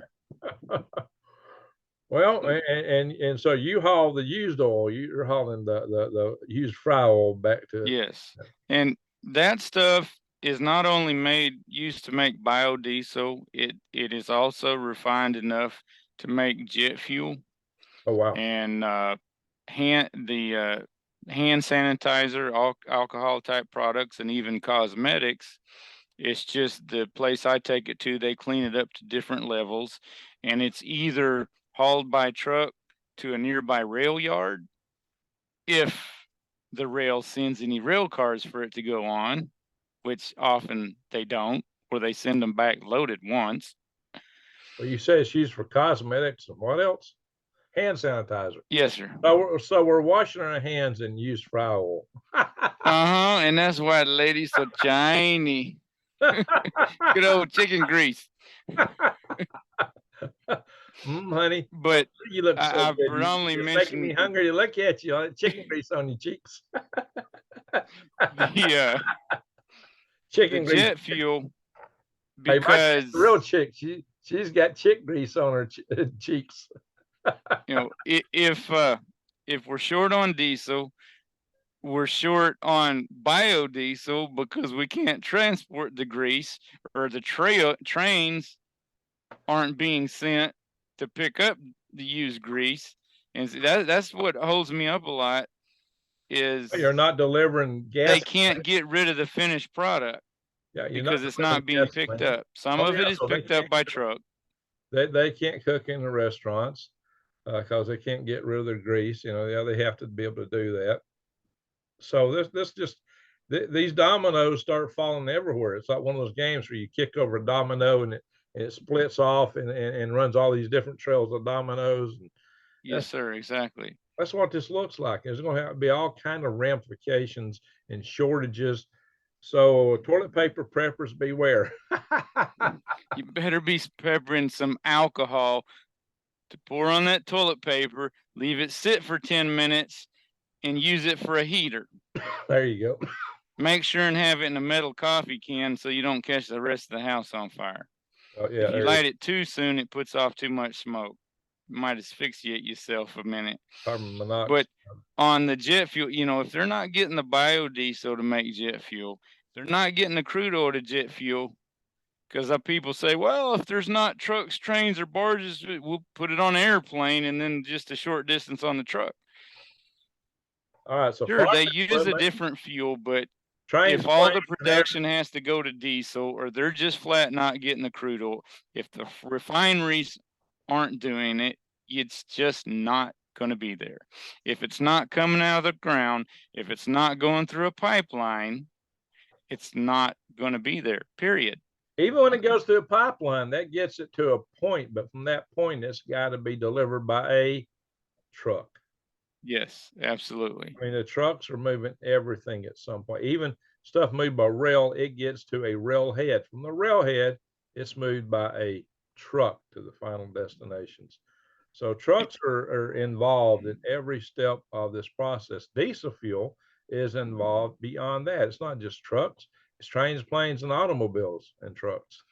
Well, and so you haul the used oil. You're hauling the used fry oil back to. Yes, and that stuff is not only used to make biodiesel. It is also refined enough to make jet fuel. Oh wow! And hand sanitizer, alcohol type products, and even cosmetics. It's just the place I take it to, they clean it up to different levels, and it's either hauled by truck to a nearby rail yard if the rail sends any rail cars for it to go on, which often they don't, or they send them back loaded once. Well, you say it's used for cosmetics and what else? Hand sanitizer. Yes, sir. So we're washing our hands in used fry oil. And that's why the lady's so shiny. Good old chicken grease. Honey. But you look so I good. You're making me hungry to look at you. Chicken grease on your cheeks. Yeah. Chicken the grease. Jet fuel, because the real chick, she's got chick grease on her cheeks. If we're short on diesel, we're short on biodiesel because we can't transport the grease, or the trains aren't being sent to pick up the used grease. And that's what holds me up a lot, is you're not delivering gas. They can't get rid of the finished product. Yeah, because it's not being picked up. Some of it is picked up by truck. They can't cook in the restaurants because they can't get rid of their grease. They have to be able to do that. So these dominoes start falling everywhere. It's like one of those games where you kick over a domino and it splits off and runs all these different trails of dominoes. Yes, sir, exactly. That's what this looks like. There's going to have to be all kind of ramifications and shortages. So toilet paper preppers beware. You better be peppering some alcohol to pour on that toilet paper, leave it sit for 10 minutes, and use it for a heater. There you go. Make sure and have it in a metal coffee can so you don't catch the rest of the house on fire. Oh, yeah, If you light it too soon, it puts off too much smoke. You might asphyxiate yourself a minute. carbon monoxide. But on the jet fuel, you know, if they're not getting the biodiesel to make jet fuel, they're not getting the crude oil to jet fuel. Because people say, well, if there's not trucks, trains, or barges, we'll put it on an airplane and then just a short distance on the truck. All right, so sure, they use a different fuel, but trains, if all the production has to go to diesel, or they're just flat not getting the crude oil, if the refineries aren't doing it, it's just not going to be there. If it's not coming out of the ground, if it's not going through a pipeline, it's not going to be there, period. Even when it goes through a pipeline, that gets it to a point, but from that point, it's got to be delivered by a truck. Yes, absolutely. I mean, the trucks are moving everything at some point. Even stuff moved by rail, it gets to a rail head. From the rail head, it's moved by a truck to the final destinations. So trucks are involved in every step of this process. Diesel fuel is involved beyond that. It's not just trucks. It's trains, planes, and automobiles and trucks.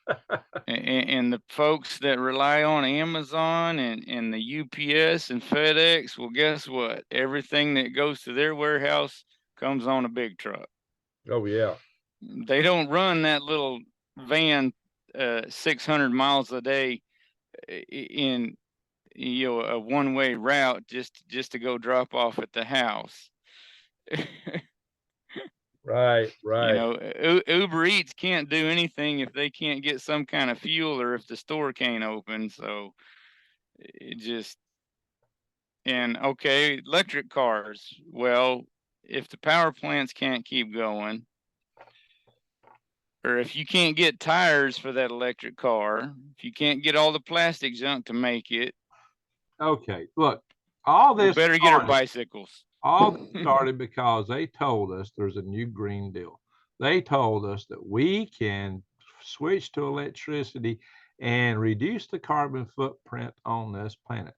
and the folks that rely on Amazon and the UPS and FedEx, well, guess what? Everything that goes to their warehouse comes on a big truck. Oh, yeah. They don't run that little van 600 miles a day in a one-way route just to go drop off at the house. Right. You know, Uber Eats can't do anything if they can't get some kind of fuel or if the store can't open. So it just, and okay, electric cars. Well, if the power plants can't keep going, or if you can't get tires for that electric car, if you can't get all the plastic junk to make it, okay, look, all this we better get our bicycles. All this started because they told us there's a new Green Deal. They told us that we can switch to electricity and reduce the carbon footprint on this planet.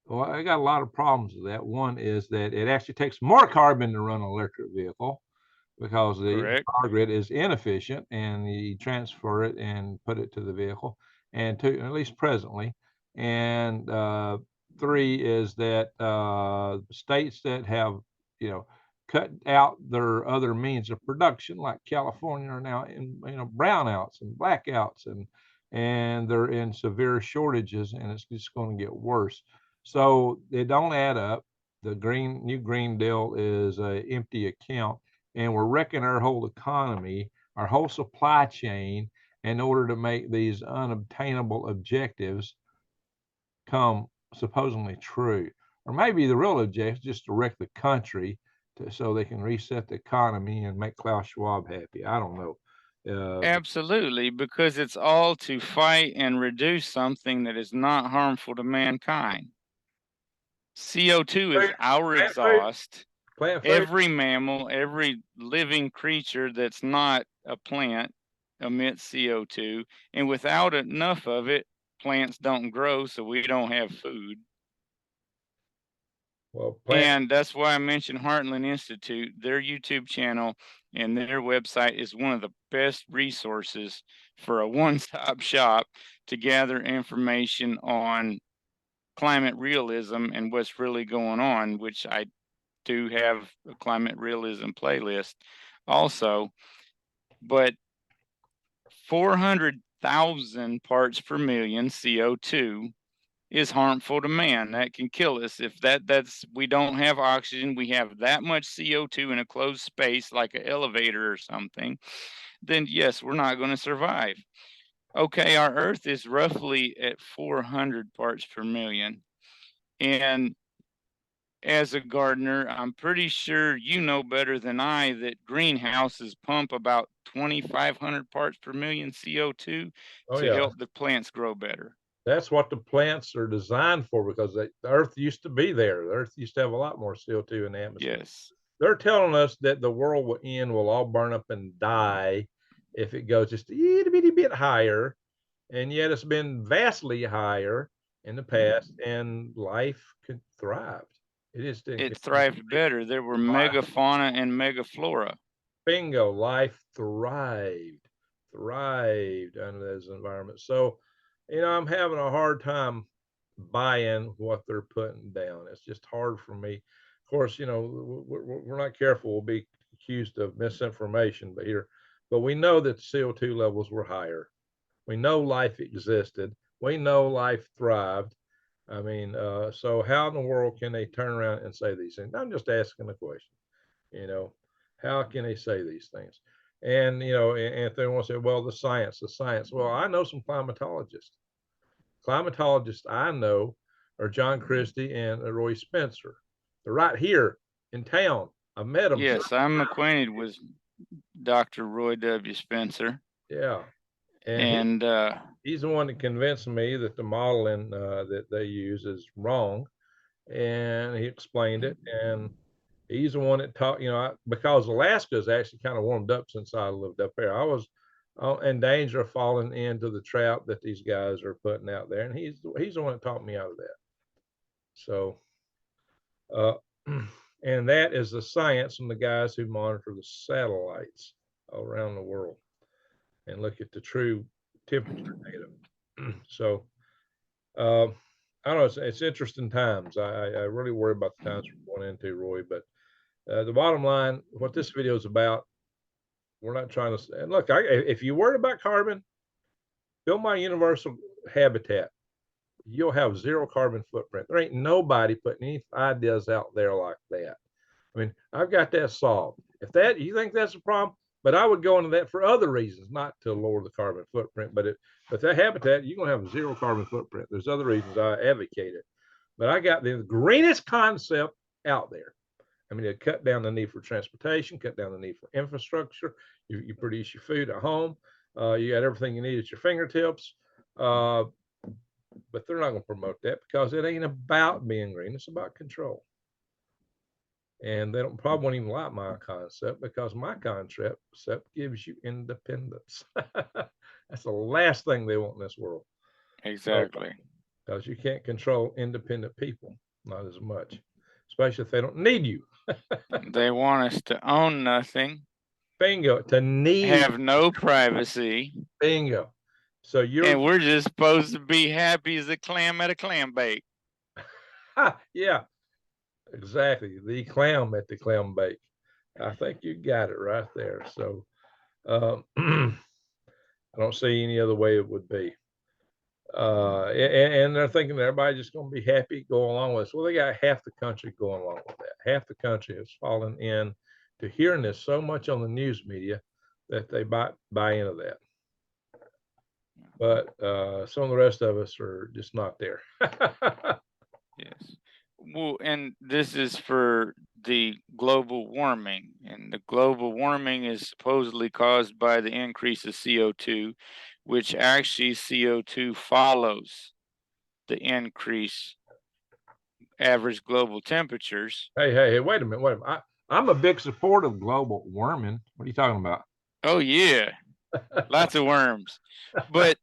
Well, I got a lot of problems with that. One is that it actually takes more carbon to run an electric vehicle because the power grid is inefficient and you transfer it and put it to the vehicle, and two, at least presently. And three is that states that have, cut out their other means of production, like California, are now in, brownouts and blackouts, and they're in severe shortages, and it's just going to get worse. So they don't add up. The new Green Deal is an empty account, and we're wrecking our whole economy, our whole supply chain, in order to make these unobtainable objectives come supposedly true. Or maybe the real objective is just to wreck the country so they can reset the economy and make Klaus Schwab happy. I don't know. Absolutely, because it's all to fight and reduce something that is not harmful to mankind. CO2 is our exhaust. Every mammal, every living creature that's not a plant emits CO2, and without enough of it, plants don't grow, so we don't have food. Well, and that's why I mentioned Heartland Institute. Their YouTube channel and their website is one of the best resources for a one-stop shop to gather information on climate realism and what's really going on, which I do have a climate realism playlist also. But 400,000 parts per million CO2 is harmful to man. That can kill us. If we don't have oxygen, we have that much CO2 in a closed space like an elevator or something, then yes, we're not going to survive. Okay, our Earth is roughly at 400 parts per million. And as a gardener, I'm pretty sure you know better than I that greenhouses pump about 2,500 parts per million CO2 to help the plants grow better. That's what the plants are designed for, because the Earth used to be there. The Earth used to have a lot more CO2 in the atmosphere. Yes. they're telling us that the world will end, we'll all burn up and die if it goes just a itty bitty bit higher. And yet it's been vastly higher in the past, and life could thrive. It is It thrived better. There were megafauna and megaflora. bingo, life thrived under those environments. So, I'm having a hard time buying what they're putting down. It's just hard for me. Of course, we're not careful, we'll be accused of misinformation, but we know that CO2 levels were higher. We know life existed. We know life thrived. I mean, so how in the world can they turn around and say these things? I'm just asking the question. You know, how can they say these things? And if they want to say, well, the science. Well, I know some climatologists. Climatologists I know are John Christie and Roy Spencer. They're right here in town. I've met them. Yes, I'm acquainted with Dr. Roy W. Spencer. Yeah. And he's the one that convinced me that the modeling that they use is wrong. And he explained it. And he's the one that taught, because Alaska has actually kind of warmed up since I lived up there. I was in danger of falling into the trap that these guys are putting out there. And he's the one that taught me out of that. So, and that is the science from the guys who monitor the satellites around the world and look at the true temperature data. So, I don't know. It's interesting times. I really worry about the times we're going into, Roy. But the bottom line, what this video is about, we're not trying to. And look, if you're worried about carbon, build my universal habitat. You'll have zero carbon footprint. There ain't nobody putting any ideas out there like that. I mean, I've got that solved. If you think that's a problem, but I would go into that for other reasons, not to lower the carbon footprint. But that habitat, you're gonna have zero carbon footprint. There's other reasons I advocate it. But I got the greenest concept out there. I mean, it cut down the need for transportation, cut down the need for infrastructure. You produce your food at home. You got everything you need at your fingertips. But they're not going to promote that because it ain't about being green. It's about control. And they probably won't even like my concept because my concept gives you independence. That's the last thing they want in this world. Exactly. Because you can't control independent people, not as much, especially if they don't need you. They want us to own nothing. Bingo. To need. Have no privacy. Bingo. So and we're just supposed to be happy as a clam at a clam bake. Yeah, exactly. The clam at the clam bake. I think you got it right there. So I don't see any other way it would be. And they're thinking that everybody's just going to be happy going along with this. Well, they got half the country going along with that. Half the country has fallen in to hearing this so much on the news media that they buy into that. But some of the rest of us are just not there. Yes. Well, and this is for the global warming, and the global warming is supposedly caused by the increase of CO2, which actually CO2 follows the increase average global temperatures. Hey, wait a minute. I'm a big supporter of global warming. What are you talking about? Oh, yeah. Lots of worms. But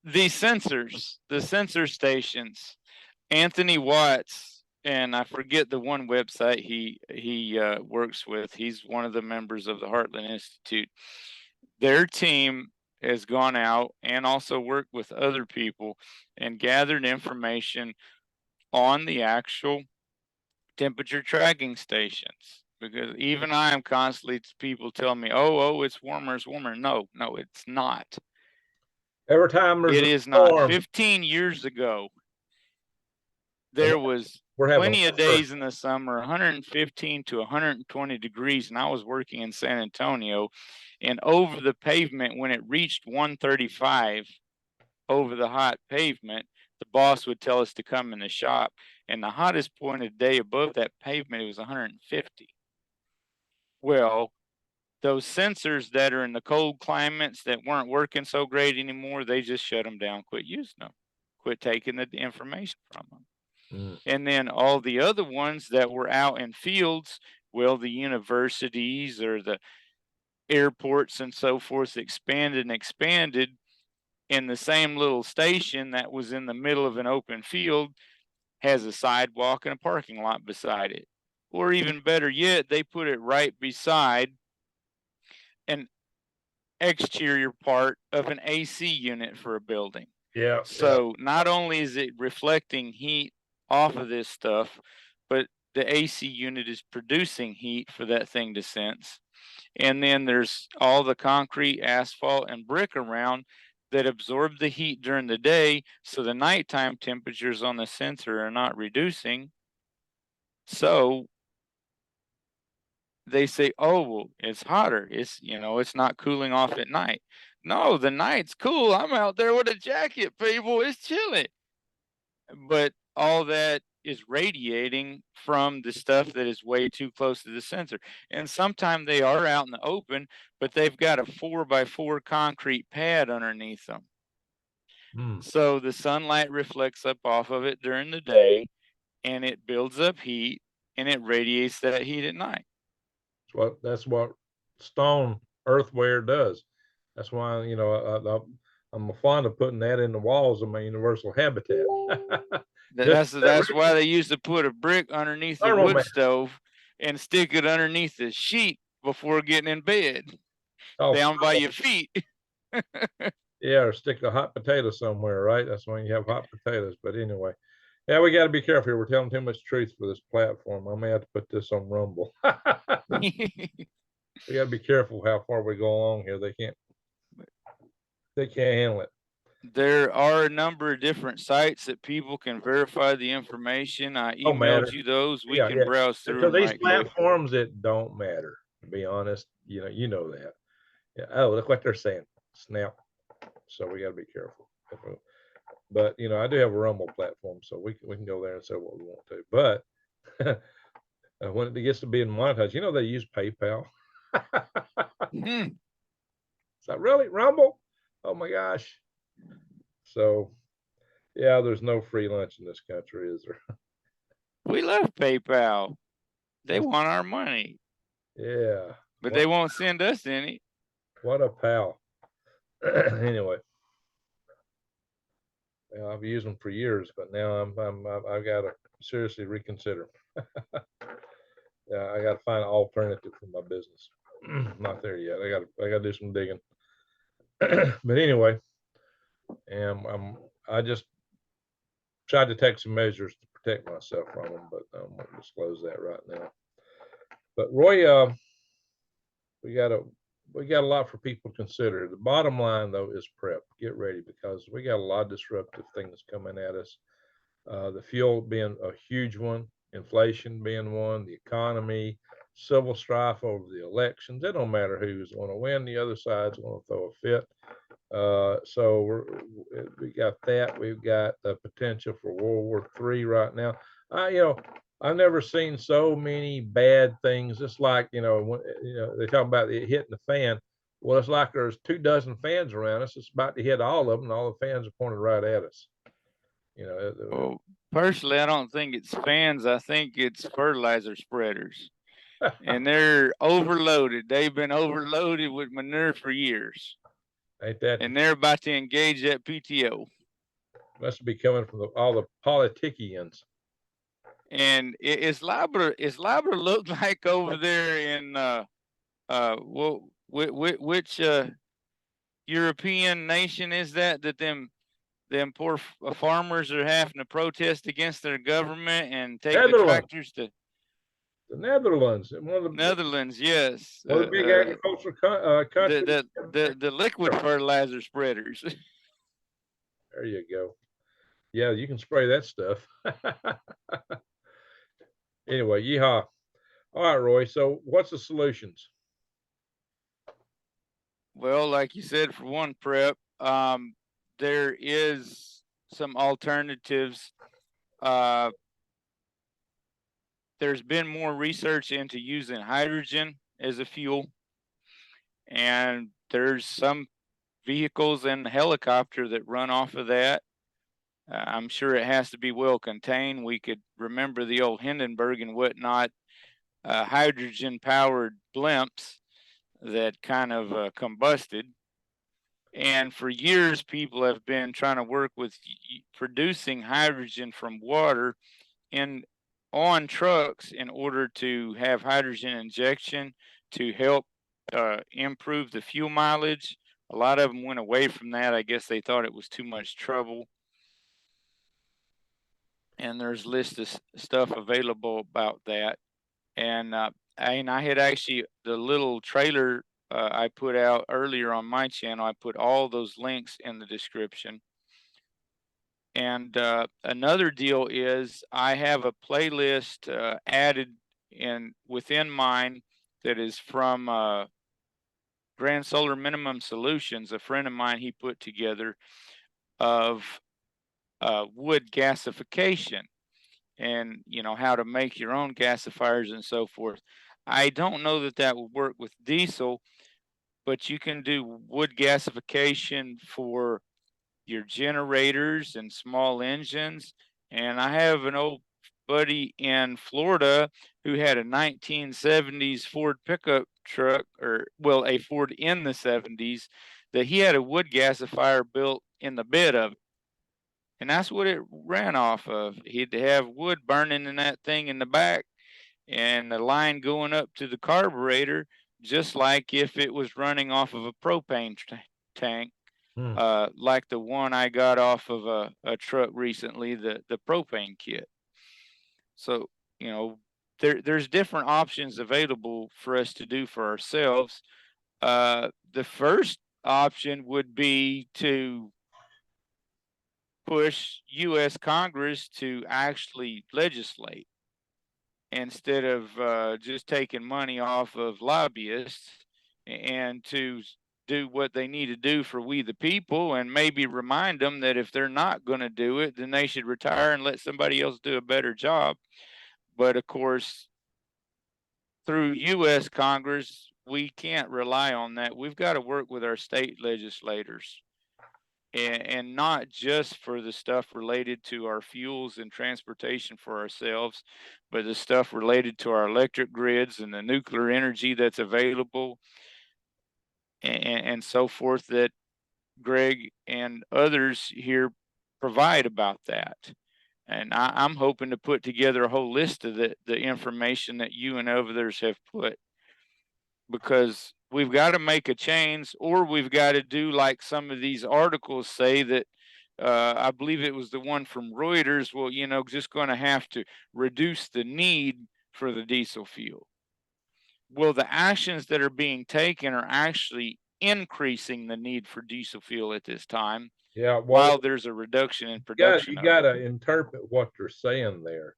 the sensors, the sensor stations, Anthony Watts, and I forget the one website he works with. He's one of the members of the Heartland Institute. Their team has gone out and also worked with other people and gathered information on the actual temperature tracking stations. Because even I am constantly, people tell me, oh, it's warmer, it's warmer. No, it's not. Every time there's it is not. 15 years ago, there was plenty of days in the summer, 115 to 120 degrees, and I was working in San Antonio, and over the pavement, when it reached 135 over the hot pavement, the boss would tell us to come in the shop, and the hottest point of the day above that pavement, it was 150. Well, those sensors that are in the cold climates that weren't working so great anymore, they just shut them down, quit using them, quit taking the information from them. And then all the other ones that were out in fields Well, the universities or the airports and so forth expanded and expanded, and the same little station that was in the middle of an open field has a sidewalk and a parking lot beside it. Or even better yet, they put it right beside an exterior part of an AC unit for a building. Yeah. So not only is it reflecting heat off of this stuff, but the AC unit is producing heat for that thing to sense. And then there's all the concrete, asphalt, and brick around that absorb the heat during the day, so the nighttime temperatures on the sensor are not reducing. So they say, oh, well, it's hotter. It's, it's not cooling off at night. No, the night's cool. I'm out there with a jacket, people. It's chilly. But all that is radiating from the stuff that is way too close to the sensor. And sometimes they are out in the open, but they've got a 4x4 concrete pad underneath them. So the sunlight reflects up off of it during the day, and it builds up heat, and it radiates that heat at night. That's what stone earthware does. That's why, I'm fond of putting that in the walls of my universal habitat. That's why they used to put a brick underneath the wood stove and stick it underneath the sheet before getting in bed, down by your feet. Yeah, or stick a hot potato somewhere, right? That's when you have hot potatoes. But anyway, yeah, we got to be careful here. We're telling too much truth for this platform. I may have to put this on Rumble. We got to be careful how far we go along here. They can't handle it. There are a number of different sites that people can verify the information. I emailed you those. We can browse through them. These platforms, it don't matter, to be honest. You know that. Yeah. Oh, look what they're saying. Snap. So we got to be careful. But I do have a Rumble platform, so we can go there and say what we want to. But when it gets to being monetized, they use PayPal. Is that really Rumble? Oh my gosh. So yeah, there's no free lunch in this country, is there? We love PayPal. They want our money. Yeah. But they won't send us any. What a pal. Anyway. I've used them for years, but now I've got to seriously reconsider. Yeah, I got to find an alternative for my business. Not there yet. I got to do some digging. But anyway, I just tried to take some measures to protect myself from them, but I won't disclose that right now. But Roy, we got a lot for people to consider. The bottom line, though, is prep. Get ready, because we got a lot of disruptive things coming at us. The fuel being a huge one, inflation being one, the economy, civil strife over the elections. It don't matter who's going to win. The other side's going to throw a fit. So we got that. We've got the potential for World War III right now. I've never seen so many bad things. It's like, they talk about it hitting the fan. Well, it's like there's 24 fans around us. It's about to hit all of them, and all the fans are pointed right at us. Well, personally, I don't think it's fans. I think it's fertilizer spreaders. And they're overloaded. They've been overloaded with manure for years. Ain't that? And they're about to engage that PTO. Must be coming from all the politicians. And it's liable to look like over there in which European nation is that them poor farmers are having to protest against their government and take the tractors to the Netherlands. Netherlands, yes. One of the big agricultural countries. The liquid fertilizer spreaders. There you go. Yeah, you can spray that stuff. Anyway, yeehaw. All right, Roy. So what's the solutions? Well, like you said, for one, prep, there is some alternatives. There's been more research into using hydrogen as a fuel, and there's some vehicles and helicopter that run off of that. I'm sure it has to be well contained. We could remember the old Hindenburg and whatnot. hydrogen powered blimps that kind of combusted. And for years, people have been trying to work with producing hydrogen from water on trucks in order to have hydrogen injection to help improve the fuel mileage. A lot of them went away from that. I guess they thought it was too much trouble. And there's lists of stuff available about that. And I had actually, the little trailer I put out earlier on my channel, I put all those links in the description. And another deal is I have a playlist added within mine that is from Grand Solar Minimum Solutions. A friend of mine, he put together, of wood gasification, and how to make your own gasifiers and so forth. I don't know that that will work with diesel, but you can do wood gasification for your generators and small engines. And I have an old buddy in Florida who had a 1970s Ford pickup truck, or well, a Ford in the 70s, that he had a wood gasifier built in the bed of it. And that's what it ran off of. He'd have wood burning in that thing in the back, and the line going up to the carburetor, just like if it was running off of a propane tank. Like the one I got off of a truck recently, the propane kit. So, there's different options available for us to do for ourselves. The first option would be to push U.S. Congress to actually legislate instead of just taking money off of lobbyists, and to do what they need to do for we the people, and maybe remind them that if they're not going to do it, then they should retire and let somebody else do a better job. But of course, through U.S. Congress, we can't rely on that. We've got to work with our state legislators, and not just for the stuff related to our fuels and transportation for ourselves, but the stuff related to our electric grids and the nuclear energy that's available, and so forth, that Greg and others here provide about that. And I'm hoping to put together a whole list of the information that you and others have put, because we've got to make a change, or we've got to do like some of these articles say that, I believe it was the one from Reuters, well, just going to have to reduce the need for the diesel fuel. Well, the actions that are being taken are actually increasing the need for diesel fuel at this time. Yeah, while there's a reduction in production. You got to interpret what they're saying there.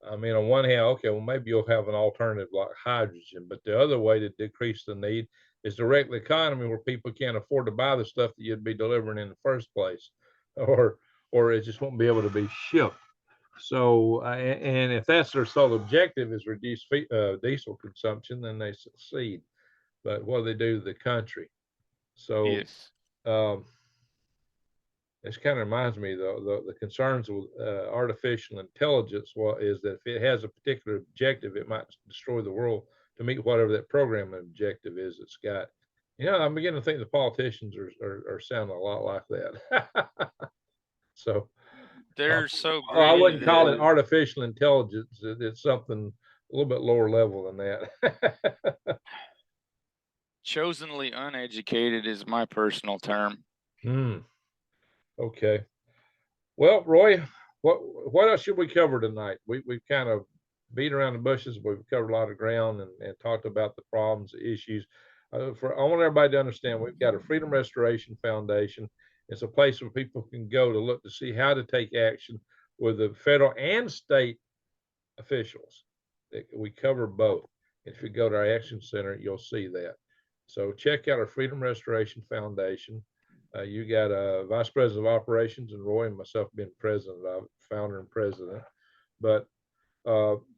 I mean, on one hand, okay, well, maybe you'll have an alternative like hydrogen, but the other way to decrease the need is direct the economy, where people can't afford to buy the stuff that you'd be delivering in the first place, or it just won't be able to be shipped. So, and if that's their sole objective is reduce diesel consumption, then they succeed. But what do they do to the country? So, yes. This kind of reminds me, though, the concerns with artificial intelligence is that if it has a particular objective, it might destroy the world to meet whatever that program objective is it's got. I'm beginning to think the politicians are sounding a lot like that. So they're so great. I wouldn't call it artificial intelligence. It's something a little bit lower level than that. Chosenly uneducated is my personal term. Okay. Well, Roy, what else should we cover tonight? We've kind of beat around the bushes, but we've covered a lot of ground and talked about the problems, the issues. I want everybody to understand we've got a Freedom Restoration Foundation. It's a place where people can go to look to see how to take action with the federal and state officials. We cover both. If you go to our Action Center, you'll see that. So check out our Freedom Restoration Foundation. You got a vice president of operations, and Roy and myself being president of it, founder and president. But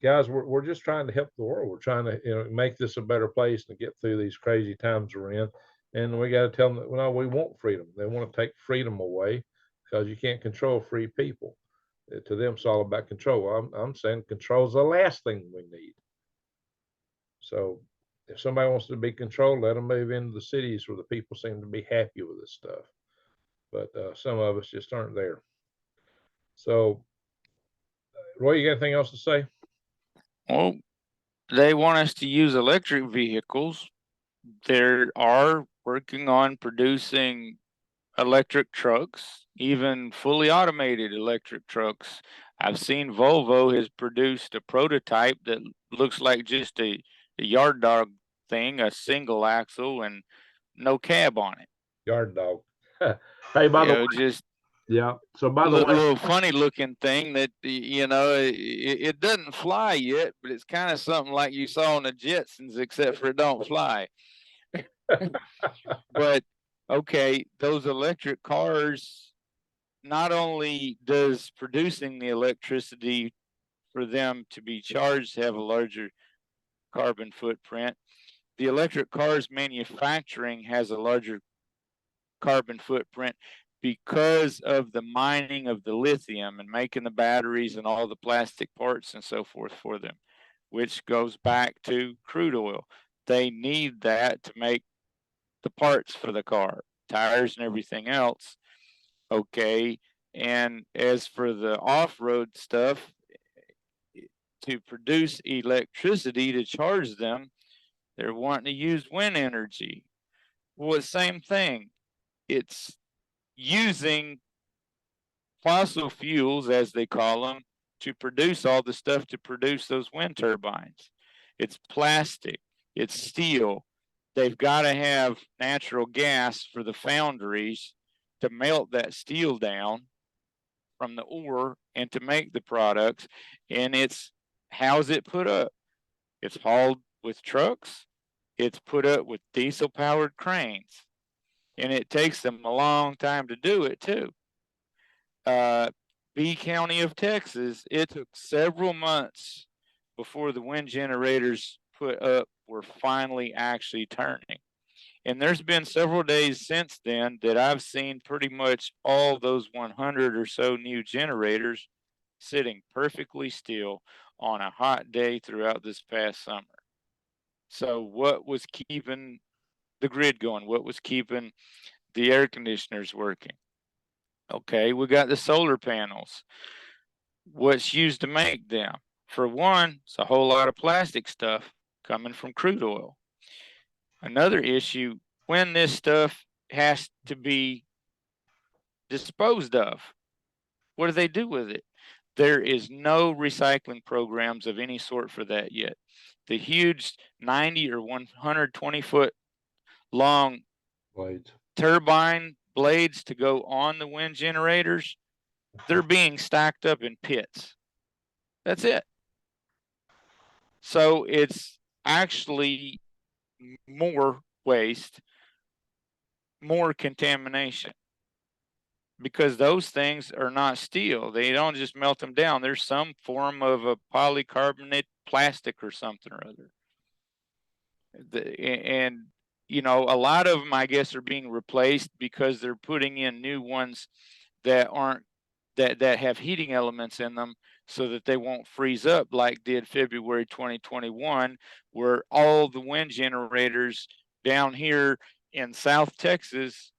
guys, we're just trying to help the world. We're trying to make this a better place and get through these crazy times we're in. And we got to tell them that no, we want freedom. They want to take freedom away because you can't control free people. To them, it's all about control. I'm saying control is the last thing we need. So if somebody wants to be controlled, let them move into the cities where the people seem to be happy with this stuff. But some of us just aren't there. So, Roy, you got anything else to say? Well, they want us to use electric vehicles. They are working on producing electric trucks, even fully automated electric trucks. I've seen Volvo has produced a prototype that looks like just a yard dog thing, a single axle and no cab on it. Yard dog. Hey, by the way, Just yeah. So by the way, little funny looking thing that it doesn't fly yet, but it's kind of something like you saw on the Jetsons, except for it don't fly. But okay, those electric cars, not only does producing the electricity for them to be charged have a larger carbon footprint, the electric cars manufacturing has a larger carbon footprint because of the mining of the lithium and making the batteries and all the plastic parts and so forth for them, which goes back to crude oil. They need that to make the parts for the car, tires and everything else. Okay. And as for the off-road stuff, to produce electricity to charge them, they're wanting to use wind energy. Well, same thing. It's using fossil fuels, as they call them, to produce all the stuff to produce those wind turbines. It's plastic, it's steel. They've got to have natural gas for the foundries to melt that steel down from the ore and to make the products. And it's, how's it put up? It's hauled with trucks. It's put up with diesel powered cranes. And it takes them a long time to do it too. B County of Texas, it took several months before the wind generators put up were finally actually turning. And there's been several days since then that I've seen pretty much all those 100 or so new generators sitting perfectly still on a hot day throughout this past summer. So what was keeping the grid going? What was keeping the air conditioners working? Okay, we got the solar panels. What's used to make them? For one, it's a whole lot of plastic stuff coming from crude oil. Another issue, when this stuff has to be disposed of, what do they do with it? There is no recycling programs of any sort for that yet. The huge 90 or 120 foot long blades. Turbine blades to go on the wind generators, they're being stacked up in pits. That's it. So it's actually more waste, more contamination, because those things are not steel. They don't just melt them down. There's some form of a polycarbonate plastic or something or other. And a lot of them, I guess, are being replaced because they're putting in new ones that aren't that have heating elements in them so that they won't freeze up like did February 2021, where all the wind generators down here in South Texas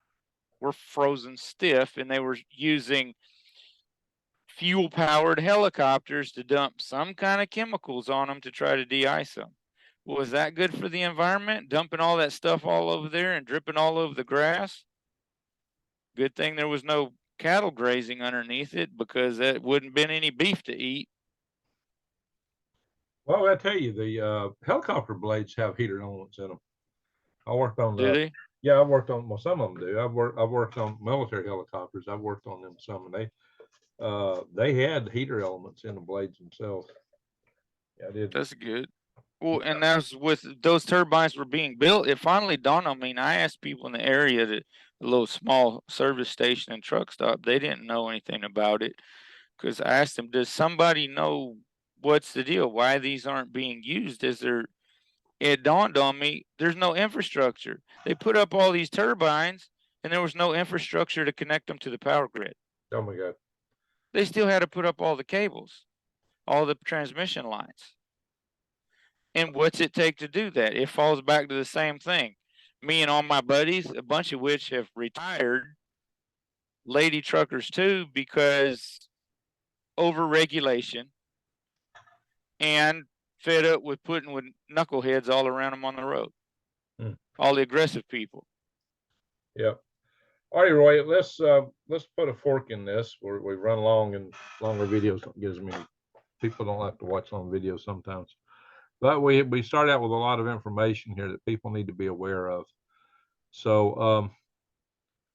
were frozen stiff, and they were using fuel powered helicopters to dump some kind of chemicals on them to try to de-ice them. Was that good for the environment, dumping all that stuff all over there and dripping all over the grass? Good thing there was no cattle grazing underneath it, because that wouldn't been any beef to eat. Well, I tell you, the helicopter blades have heater elements in them. I worked on Do they? Yeah, I worked on, well, some of them do. I've worked on military helicopters. I've worked on them some, and they had heater elements in the blades themselves. Yeah, I did. That's good. Well, and that's with those turbines were being built. It finally dawned on me. And I asked people in the area, that a little small service station and truck stop, they didn't know anything about it. Because I asked them, does somebody know what's the deal? Why these aren't being used? It dawned on me, there's no infrastructure. They put up all these turbines and there was no infrastructure to connect them to the power grid. Oh my God. They still had to put up all the cables, all the transmission lines. And what's it take to do that? It falls back to the same thing. Me and all my buddies, a bunch of which have retired, lady truckers too, because over regulation and fed up with putting with knuckleheads all around them on the road. All the aggressive people. Yep. All right, Roy, let's put a fork in this. We run long, and longer videos don't get as many. People don't like to watch long videos sometimes. But we start out with a lot of information here that people need to be aware of. So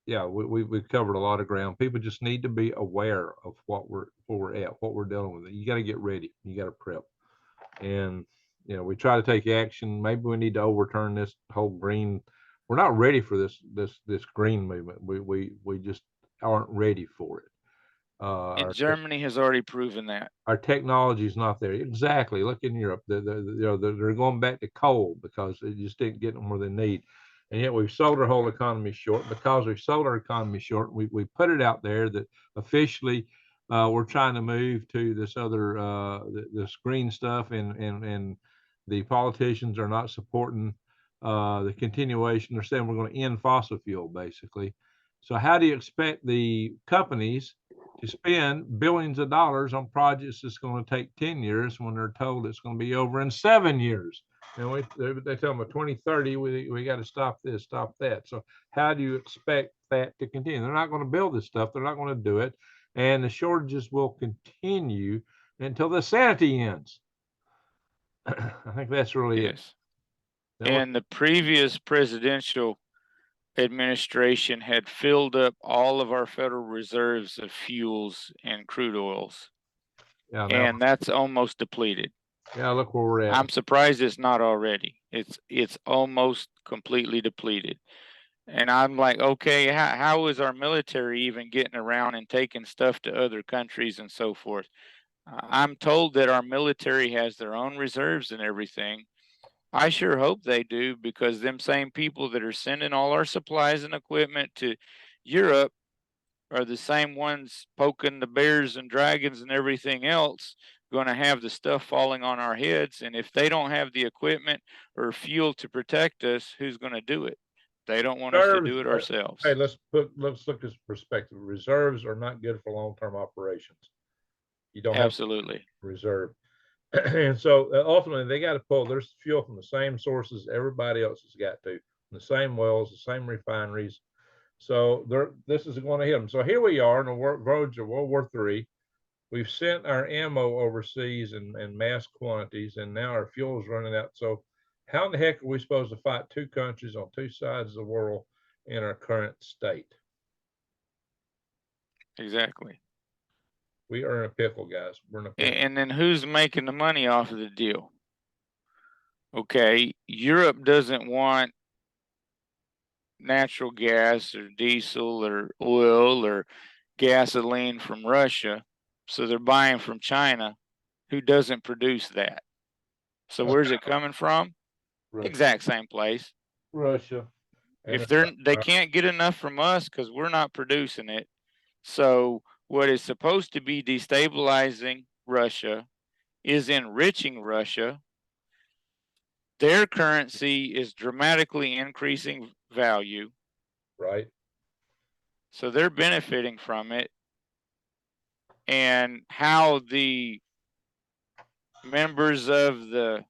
yeah, we've covered a lot of ground. People just need to be aware of where we're at, what we're dealing with. You got to get ready. You got to prep. And we try to take action. Maybe we need to overturn this whole green. We're not ready for this green movement. We just aren't ready for it. And Germany has already proven that. Our technology is not there. Exactly. Look in Europe. They're going back to coal because they just didn't get them where they need. And yet we've sold our whole economy short. Because we've sold our economy short, we put it out there that officially we're trying to move to this other this green stuff, and the politicians are not supporting the continuation. They're saying we're going to end fossil fuel, basically. So how do you expect the companies to spend billions of dollars on projects that's going to take 10 years when they're told it's going to be over in 7 years? And they tell them by 2030, we got to stop this, stop that. So how do you expect that to continue? They're not going to build this stuff. They're not going to do it. And the shortages will continue until the sanity ends. I think that's really it. And the previous presidential administration had filled up all of our Federal Reserves of fuels and crude oils. Yeah, and that's almost depleted. Yeah, look where we're at. I'm surprised it's not already. It's almost completely depleted. And I'm like, okay, how is our military even getting around and taking stuff to other countries and so forth? I'm told that our military has their own reserves and everything. I sure hope they do, because them same people that are sending all our supplies and equipment to Europe are the same ones poking the bears and dragons and everything else, going to have the stuff falling on our heads. And if they don't have the equipment or fuel to protect us, who's going to do it? They don't want us to do it ourselves. Hey, let's look at this perspective. Reserves are not good for long-term operations. You don't absolutely have reserve. And so ultimately they got to pull their fuel from the same sources everybody else has got to, the same wells, the same refineries. So this is going to hit them. So here we are in the verge of World War III. We've sent our ammo overseas in mass quantities, and now our fuel is running out. So how in the heck are we supposed to fight two countries on two sides of the world in our current state? Exactly. We are in a pickle, guys. We're in a pickle. And then who's making the money off of the deal? Okay, Europe doesn't want natural gas or diesel or oil or gasoline from Russia, so they're buying from China, who doesn't produce that. So where's it coming from? Russia. Exact same place. Russia. And if they can't get enough from us because we're not producing it, so what is supposed to be destabilizing Russia is enriching Russia. Their currency is dramatically increasing value. Right. So they're benefiting from it. And how the members of the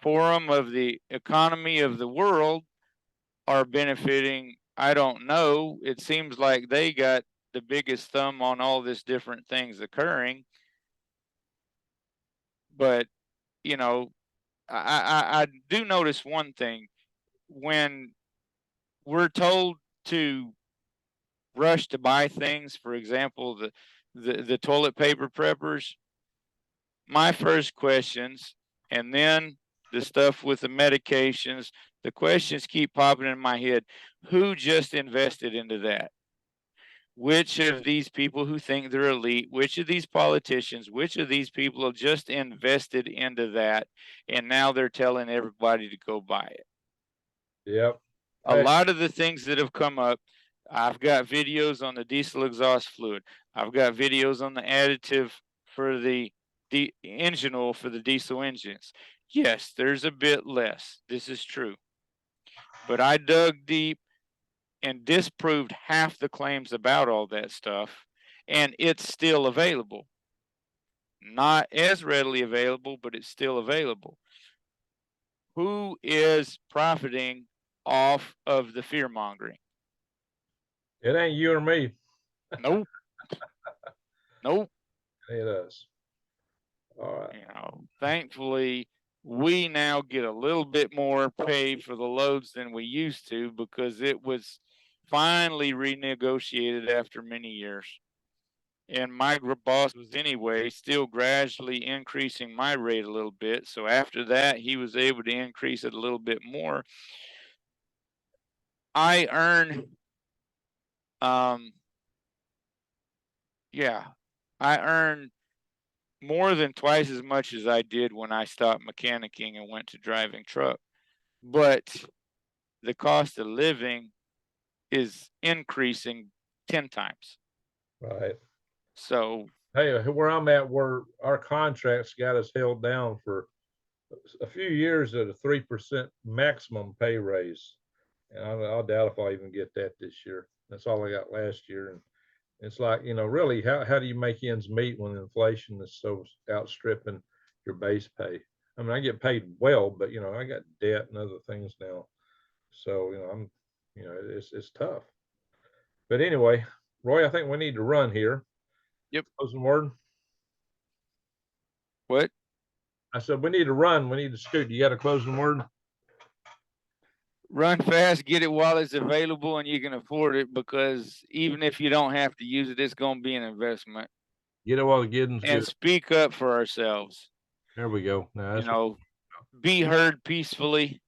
Forum of the Economy of the World are benefiting, I don't know. It seems like they got the biggest thumb on all this different things occurring. But, I do notice one thing. When we're told to rush to buy things, for example, the toilet paper preppers, my first questions, and then the stuff with the medications, the questions keep popping in my head. Who just invested into that? Which of these people who think they're elite, which of these politicians, which of these people have just invested into that, and now they're telling everybody to go buy it? Yep. A lot of the things that have come up, I've got videos on the diesel exhaust fluid. I've got videos on the additive for the engine oil for the diesel engines. yes, there's a bit less. This is true. But I dug deep and disproved half the claims about all that stuff, and it's still available. Not as readily available, but it's still available. Who is profiting off of the fear mongering? It ain't you or me. Nope. Nope. It is. All right. You know, thankfully, we now get a little bit more pay for the loads than we used to because it was finally renegotiated after many years. And my boss was anyway still gradually increasing my rate a little bit. So after that, he was able to increase it a little bit more. I earn, I earn more than twice as much as I did when I stopped mechanicking and went to driving truck. But the cost of living is increasing 10 times. Right. So, hey, where I'm at, where our contracts got us held down for a few years at a 3% maximum pay raise. And I doubt if I'll even get that this year. That's all I got last year. And it's like, really, how do you make ends meet when inflation is so outstripping your base pay? I mean, I get paid well, but I got debt and other things now. So, it's tough. But anyway, Roy, I think we need to run here. yep. Closing word. What? I said, we need to run. We need to scoot. You got a closing word? Run fast, get it while it's available and you can afford it, because even if you don't have to use it, it's going to be an investment. Get it while the getting's And good. speak up for ourselves. There we go. Now, be heard peacefully.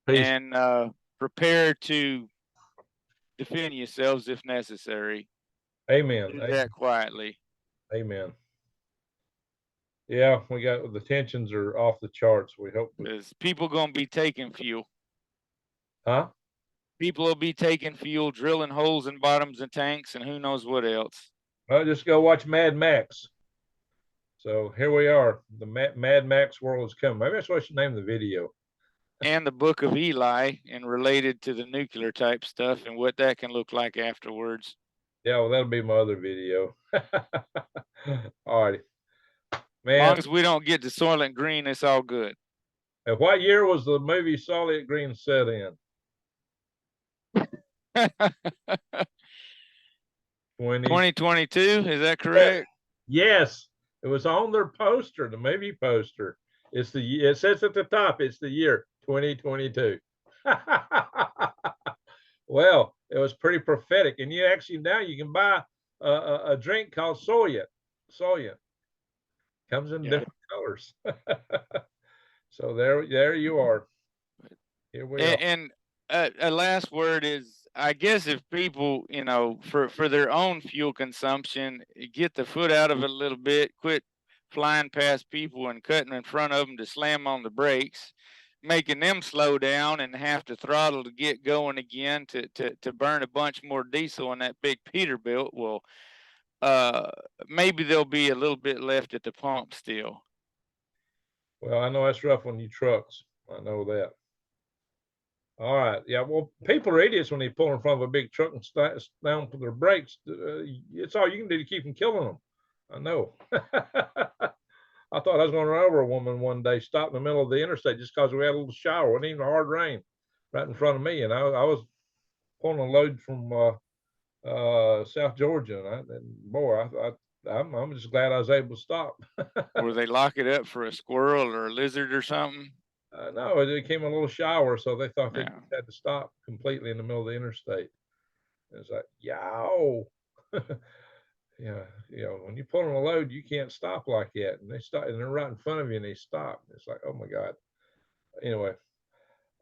Peace. And prepare to defend yourselves if necessary. Amen. Do that quietly. Amen. Yeah, the tensions are off the charts. We hope. Because people going to be taking fuel. Huh? People will be taking fuel, drilling holes in bottoms of tanks, and who knows what else. Well, just go watch Mad Max. So here we are. The Mad Max world is coming. Maybe that's what I should name the video. And the Book of Eli, and related to the nuclear type stuff and what that can look like afterwards. Yeah, well, that'll be my other video. All right. Man. As long as we don't get to Soylent Green, it's all good. And what year was the movie Soylent Green set in? 2022, is that correct? Yes, it was on their poster, the movie poster. It says at the top, it's the year 2022. Well, it was pretty prophetic. And now you can buy a drink called Soylent. Comes in different colors. So there you are. Here we are. And a last word is, I guess, if people, for their own fuel consumption, get the foot out of it a little bit, quit flying past people and cutting in front of them to slam on the brakes, making them slow down and have to throttle to get going again to burn a bunch more diesel in that big Peterbilt. Well, maybe there'll be a little bit left at the pump still. Well, I know that's rough on you trucks. I know that. All right. Yeah. Well, people are idiots when they pull in front of a big truck and down for their brakes. It's all you can do to keep from killing them. I know. I thought I was going to run over a woman one day, stopped in the middle of the interstate just because we had a little shower. It wasn't even a hard rain right in front of me. And I was pulling a load from South Georgia. I'm just glad I was able to stop. Were they lock it up for a squirrel or a lizard or something? No, it came a little shower, so they thought they had to stop completely in the middle of the interstate. And it's like, yow. Yeah, when you're pulling a load, you can't stop like that. And they stop, and they're right in front of you, and they stop. It's like, oh my God. Anyway,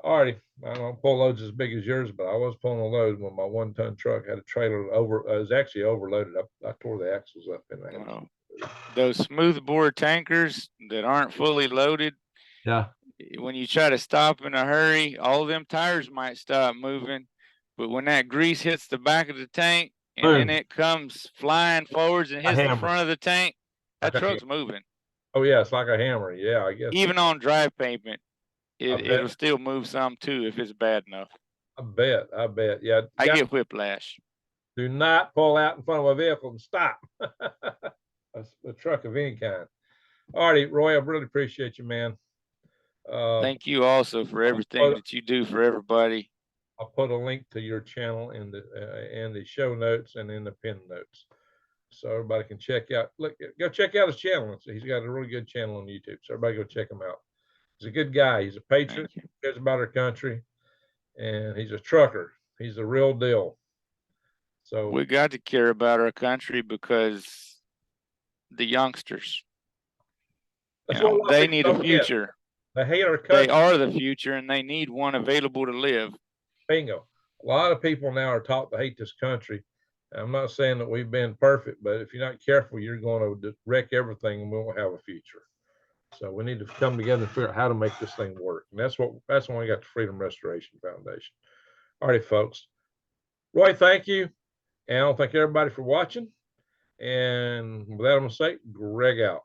alrighty. I don't pull loads as big as yours, but I was pulling a load when my 1-ton truck had a trailer it was actually overloaded. I tore the axles up in that. Wow. Those smoothbore tankers that aren't fully loaded. Yeah. When you try to stop in a hurry, all of them tires might stop moving, but when that grease hits the back of the tank and then it comes flying forwards and hits the front of the tank, that truck's moving. Oh yeah, it's like a hammer. Yeah, I guess. Even on dry pavement, I it'll bet. still move some too if it's bad enough. I bet. I bet. Yeah. I Guys, get whiplash. do not pull out in front of a vehicle and stop. A truck of any kind. All righty, Roy, I really appreciate you, man. Thank you also for everything that you do for everybody. I'll put a link to your channel in the show notes and in the pin notes, so everybody can check out. Look, go check out his channel. He's got a really good channel on YouTube, so everybody go check him out. He's a good guy. He's a patriot. Cares about our country, and he's a trucker. He's the real deal. So we got to care about our country because the youngsters, they need a future. They hate our country. They are the future, and they need one available to live. Bingo. A lot of people now are taught to hate this country. I'm not saying that we've been perfect, but if you're not careful, you're going to wreck everything, and we won't have a future. So we need to come together and figure out how to make this thing work. And that's when we got the Freedom Restoration Foundation. All right, folks. Roy, thank you. And I want to thank everybody for watching. And with that, I'm going to say, Greg out.